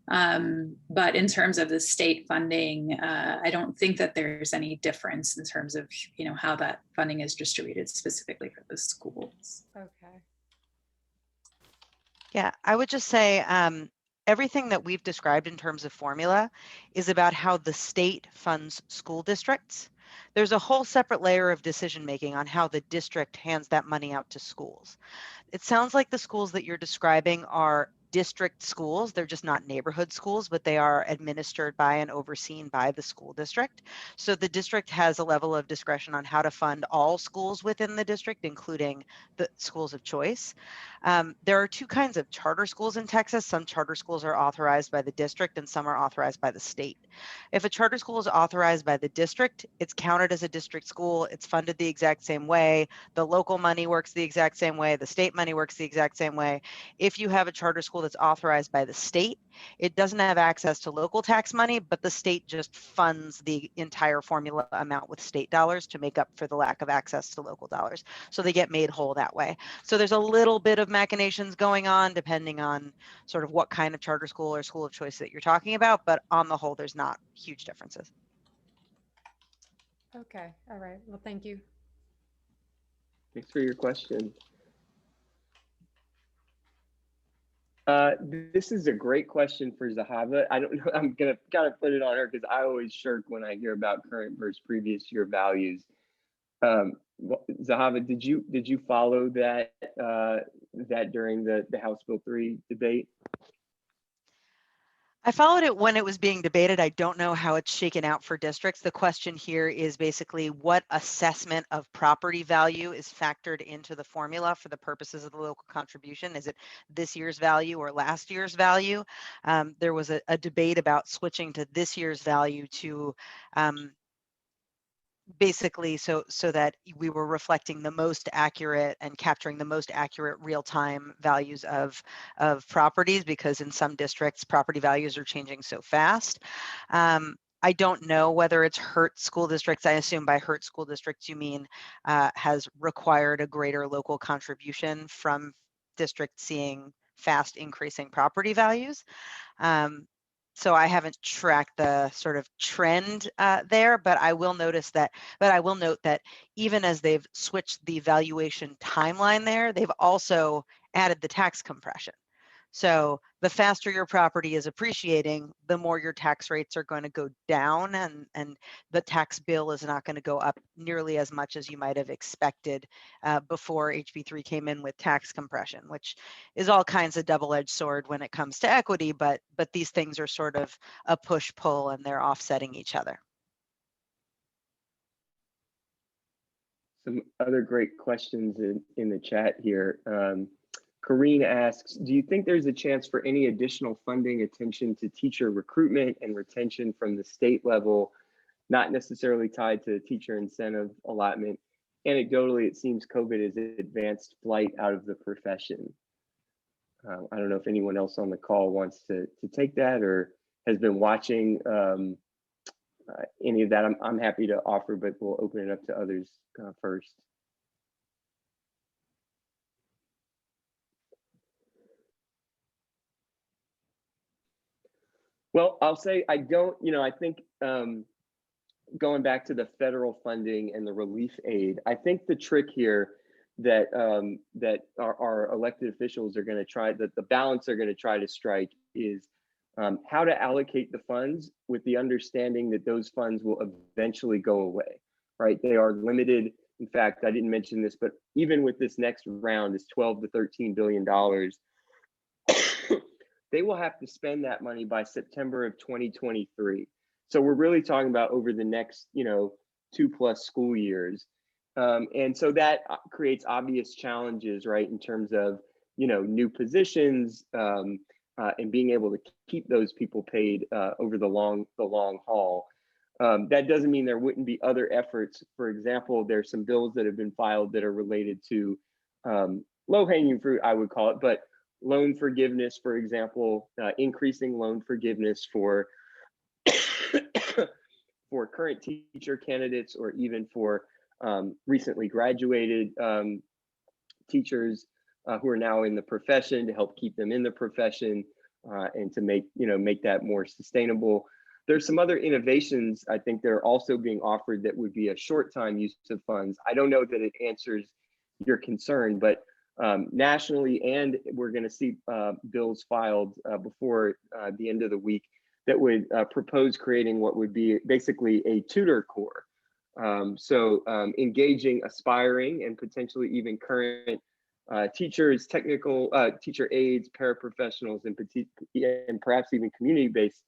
But in terms of the state funding, I don't think that there's any difference in terms of how that funding is distributed specifically for the schools. Okay. Yeah, I would just say everything that we've described in terms of formula is about how the state funds school districts. There's a whole separate layer of decision making on how the district hands that money out to schools. It sounds like the schools that you're describing are district schools. They're just not neighborhood schools, but they are administered by and overseen by the school district. So the district has a level of discretion on how to fund all schools within the district, including the schools of choice. There are two kinds of charter schools in Texas. Some charter schools are authorized by the district and some are authorized by the state. If a charter school is authorized by the district, it's counted as a district school. It's funded the exact same way. The local money works the exact same way. The state money works the exact same way. If you have a charter school that's authorized by the state, it doesn't have access to local tax money, but the state just funds the entire formula amount with state dollars to make up for the lack of access to local dollars. So they get made whole that way. So there's a little bit of machinations going on depending on sort of what kind of charter school or school of choice that you're talking about, but on the whole, there's not huge differences. Okay. All right. Well, thank you. Thanks for your question. This is a great question for Zahava. I don't know, I'm gonna kind of put it on her because I always shirk when I hear about current versus previous year values. Zahava, did you follow that during the House Bill 3 debate? I followed it when it was being debated. I don't know how it's shaken out for districts. The question here is basically what assessment of property value is factored into the formula for the purposes of the local contribution. Is it this year's value or last year's value? There was a debate about switching to this year's value to basically so that we were reflecting the most accurate and capturing the most accurate real-time values of properties, because in some districts property values are changing so fast. I don't know whether it's hurt school districts. I assume by hurt school districts you mean has required a greater local contribution from districts seeing fast increasing property values. So I haven't tracked the sort of trend there, but I will note that even as they've switched the valuation timeline there, they've also added the tax compression. So the faster your property is appreciating, the more your tax rates are going to go down, and the tax bill is not going to go up nearly as much as you might have expected before HB3 came in with tax compression, which is all kinds of double-edged sword when it comes to equity, but these things are sort of a push-pull and they're offsetting each other. Some other great questions in the chat here. Karine asks, do you think there's a chance for any additional funding attention to teacher recruitment and retention from the state level, not necessarily tied to teacher incentive allotment? Anecdotally, it seems COVID has advanced flight out of the profession. I don't know if anyone else on the call wants to take that or has been watching any of that. I'm happy to offer, but we'll open it up to others first. Well, I'll say I don't, I think going back to the federal funding and the relief aid, I think the trick here that that our elected officials are going to try, that the balance they're going to try to strike is how to allocate the funds with the understanding that those funds will eventually go away, right? They are limited. In fact, I didn't mention this, but even with this next round, this $12 to $13 billion, they will have to spend that money by September of 2023. So we're really talking about over the next, 2+ school years. And so that creates obvious challenges, right, in terms of, new positions and being able to keep those people paid over the long haul. That doesn't mean there wouldn't be other efforts. For example, there's some bills that have been filed that are related to low-hanging fruit, I would call it, but loan forgiveness, for example, increasing loan forgiveness for for current teacher candidates or even for recently graduated teachers who are now in the profession, to help keep them in the profession and to make that more sustainable. There's some other innovations I think that are also being offered that would be a short time use of funds. I don't know that it answers your concern, but nationally, and we're going to see bills filed before the end of the week that would propose creating what would be basically a tutor corps. So engaging aspiring and potentially even current teachers, technical teacher aides, paraprofessionals, and perhaps even community-based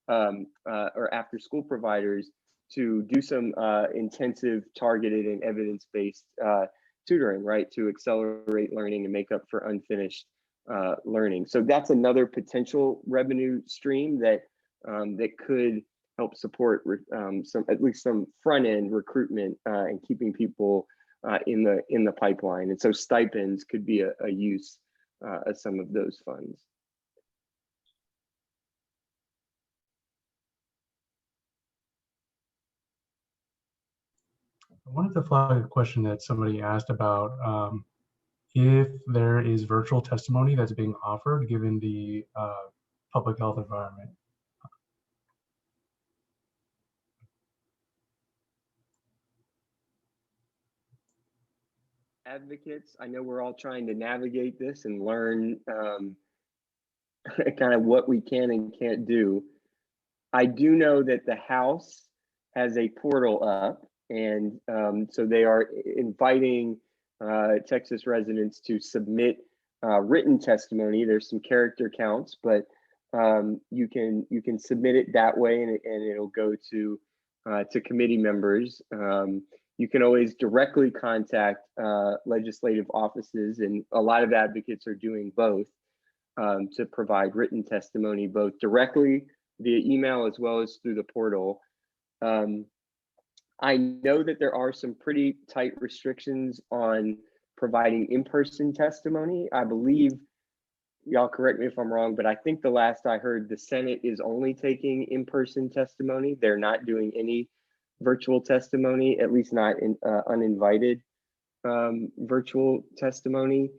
or after-school providers to do some intensive, targeted, and evidence-based tutoring, right, to accelerate learning and make up for unfinished learning. So that's another potential revenue stream that that could help support at least some front-end recruitment and keeping people in the pipeline. And so stipends could be a use of some of those funds. I wanted to flag a question that somebody asked about if there is virtual testimony that's being offered given the public health environment. Advocates, I know we're all trying to navigate this and learn kind of what we can and can't do. I do know that the House has a portal up, and so they are inviting Texas residents to submit written testimony. There's some character counts, but you can submit it that way, and it'll go to committee members. You can always directly contact legislative offices, and a lot of advocates are doing both to provide written testimony, both directly via email as well as through the portal. I know that there are some pretty tight restrictions on providing in-person testimony. I believe, y'all correct me if I'm wrong, but I think the last I heard, the Senate is only taking in-person testimony. They're not doing any virtual testimony, at least not in uninvited virtual testimony.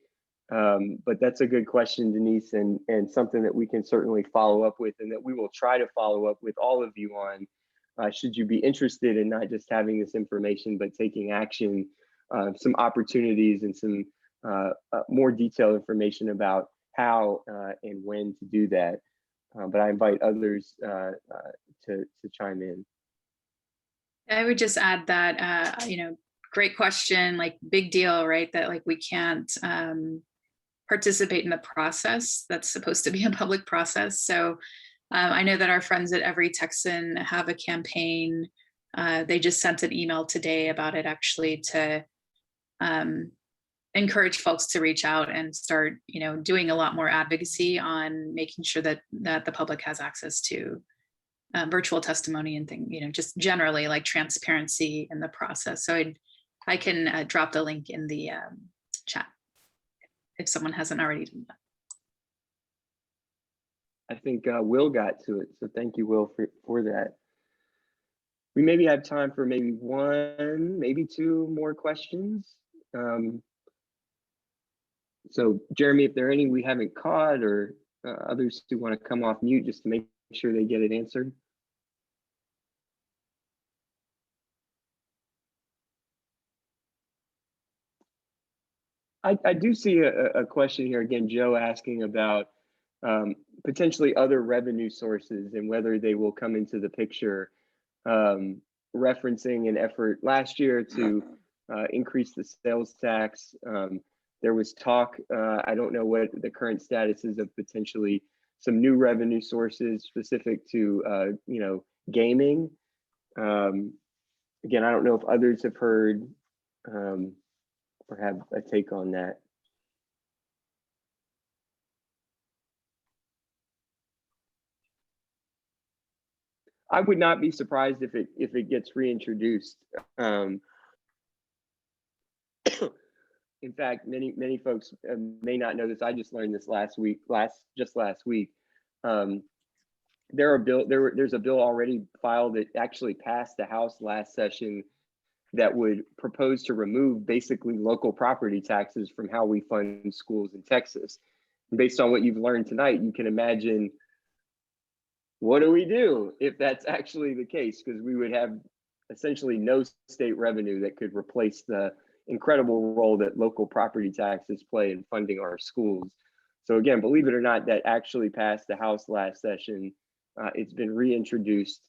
But that's a good question, Denise, and something that we can certainly follow up with, and that we will try to follow up with all of you on, should you be interested in not just having this information, but taking action, some opportunities and some more detailed information about how and when to do that. But I invite others to chime in. I would just add that, great question, like big deal, right? That like we can't participate in the process. That's supposed to be a public process. So I know that our friends at Every Texan have a campaign. They just sent an email today about it, actually, to encourage folks to reach out and start, doing a lot more advocacy on making sure that the public has access to virtual testimony and things, just generally like transparency in the process. So I can drop the link in the chat if someone hasn't already done that. I think Will got to it, so thank you, Will, for that. We maybe have time for maybe one, maybe two more questions. So Jeremy, if there are any we haven't caught, or others who want to come off mute just to make sure they get it answered. I do see a question here again, Joe, asking about potentially other revenue sources and whether they will come into the picture, referencing an effort last year to increase the sales tax. There was talk, I don't know what the current status is, of potentially some new revenue sources specific to gaming. Again, I don't know if others have heard or have a take on that. I would not be surprised if it gets reintroduced. In fact, many folks may not know this. I just learned this last week. There's a bill already filed that actually passed the House last session that would propose to remove basically local property taxes from how we fund schools in Texas. And based on what you've learned tonight, you can imagine, what do we do if that's actually the case? Because we would have essentially no state revenue that could replace the incredible role that local property taxes play in funding our schools. So again, believe it or not, that actually passed the House last session. It's been reintroduced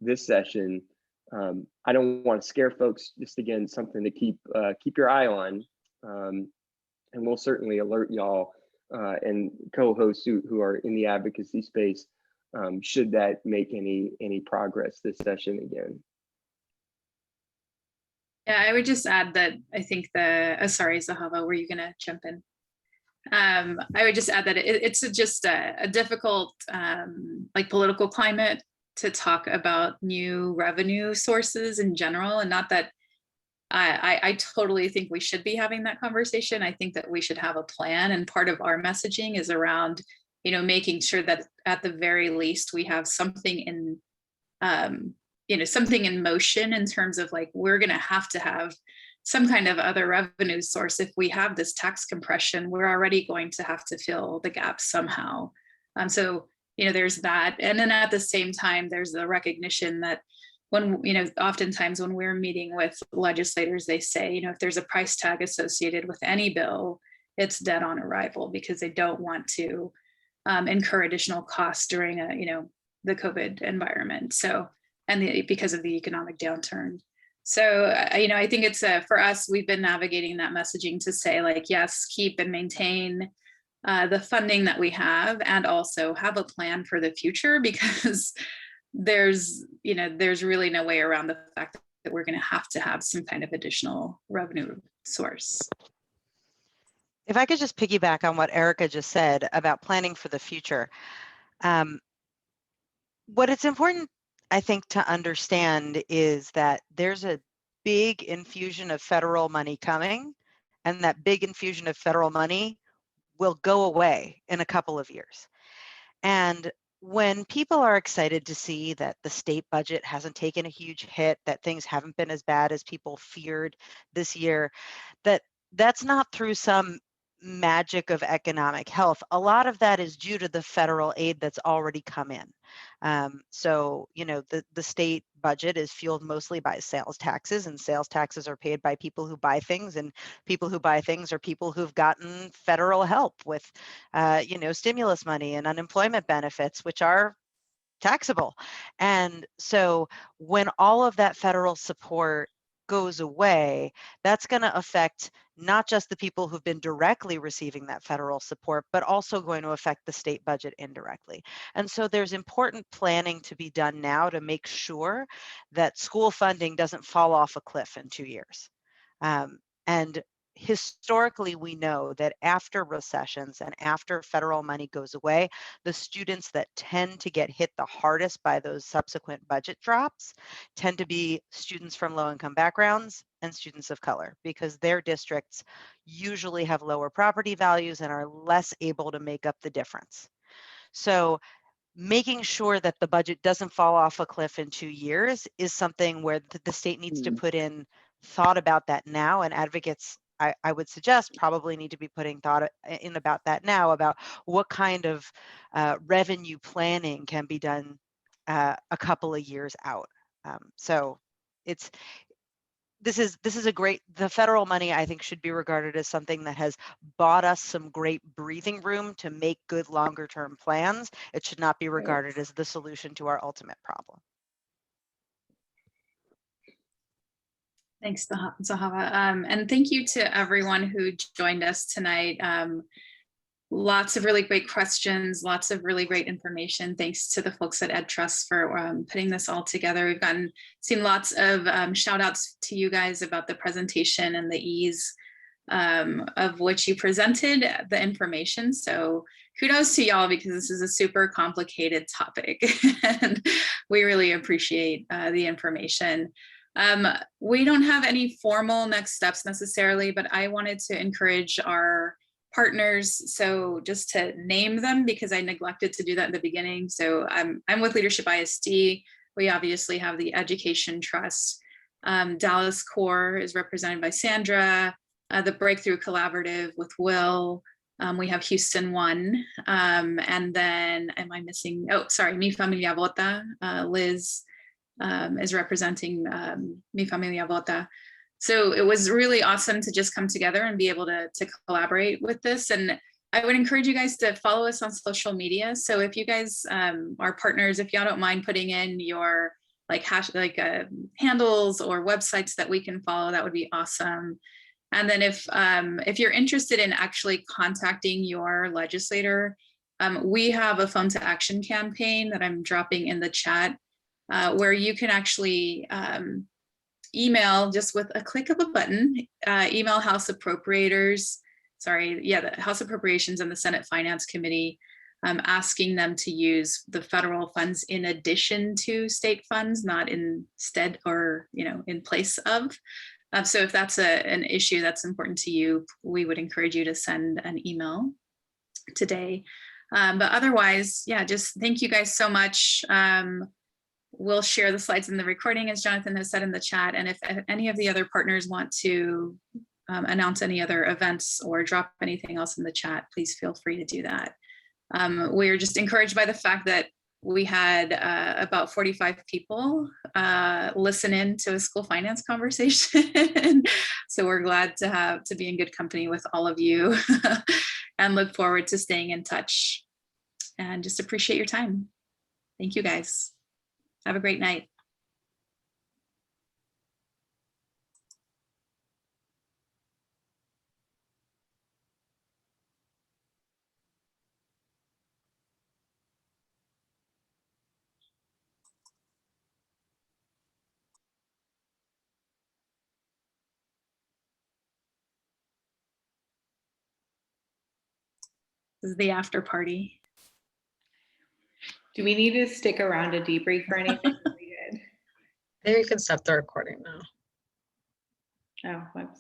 this session. I don't want to scare folks, just again, something to keep your eye on. And we'll certainly alert y'all and co-hosts who are in the advocacy space, should that make any progress this session again. Yeah, I would just add that I think sorry, Zahava, were you gonna jump in? I would just add that it's just a difficult political climate to talk about new revenue sources in general, and not that I totally think we should be having that conversation. I think that we should have a plan, and part of our messaging is around making sure that at the very least we have something in something in motion in terms of like, we're going to have some kind of other revenue source. If we have this tax compression, we're already going to have to fill the gap somehow. So there's that. And then at the same time, there's the recognition that when, oftentimes when we're meeting with legislators, they say, if there's a price tag associated with any bill, it's dead on arrival, because they don't want to incur additional costs during the COVID environment. So, and because of the economic downturn. So, I think it's for us, we've been navigating that messaging to say, like, yes, keep and maintain the funding that we have, and also have a plan for the future, because there's really no way around the fact that we're going to have some kind of additional revenue source. If I could just piggyback on what Erica just said about planning for the future. What it's important, I think, to understand is that there's a big infusion of federal money coming, and that big infusion of federal money will go away in a couple of years. And when people are excited to see that the state budget hasn't taken a huge hit, that things haven't been as bad as people feared this year, that's not through some magic of economic health. A lot of that is due to the federal aid that's already come in. So, you know, the state budget is fueled mostly by sales taxes, and sales taxes are paid by people who buy things, and people who buy things are people who've gotten federal help with, you know, stimulus money and unemployment benefits, which are taxable. And so when all of that federal support goes away, that's going to affect not just the people who've been directly receiving that federal support, but also going to affect the state budget indirectly. And so there's important planning to be done now to make sure that school funding doesn't fall off a cliff in 2 years. And historically, we know that after recessions and after federal money goes away, the students that tend to get hit the hardest by those subsequent budget drops tend to be students from low-income backgrounds and students of color, because their districts usually have lower property values and are less able to make up the difference. So making sure that the budget doesn't fall off a cliff in 2 years is something where the state needs to put in thought about that now, and advocates, I would suggest, probably need to be putting thought in about that now, about what kind of revenue planning can be done a couple of years out. So this is a great, the federal money, I think, should be regarded as something that has bought us some great breathing room to make good longer term plans. It should not be regarded as the solution to our ultimate problem. Thanks, Zahava. And thank you to everyone who joined us tonight. Lots of really great questions, lots of really great information. Thanks to the folks at EdTrust for putting this all together. We've seen lots of shout outs to you guys about the presentation and the ease of which you presented the information. So kudos to y'all, because this is a super complicated topic and we really appreciate the information. We don't have any formal next steps necessarily, but I wanted to encourage our partners. So just to name them, because I neglected to do that in the beginning. So I'm with Leadership ISD. We obviously have the Education Trust. Dallas Core is represented by Sandra, the Breakthrough Collaborative with Will. We have Houston One. And then, am I missing? Oh, sorry, Mi Familia Vota. Liz is representing Mi Familia Vota. So it was really awesome to just come together and be able to collaborate with this. And I would encourage you guys to follow us on social media. So if you guys are partners, if y'all don't mind putting in your handles or websites that we can follow, that would be awesome. And then if you're interested in actually contacting your legislator, we have a phone to action campaign that I'm dropping in the chat, where you can actually email, just with a click of a button, email House Appropriators, the House Appropriations and the Senate Finance Committee, asking them to use the federal funds in addition to state funds, not instead or in place of. So if that's an issue that's important to you, we would encourage you to send an email today. But otherwise, yeah, just thank you guys so much. We'll share the slides in the recording, as Jonathan has said in the chat. And if any of the other partners want to announce any other events or drop anything else in the chat, please feel free to do that. We're just encouraged by the fact that we had about 45 people listen in to a school finance conversation. So we're glad to be in good company with all of you and look forward to staying in touch, and just appreciate your time. Thank you guys. Have a great night. This is the after party. Do we need to stick around to debrief or anything? Maybe you can stop the recording now. Oh, whoops.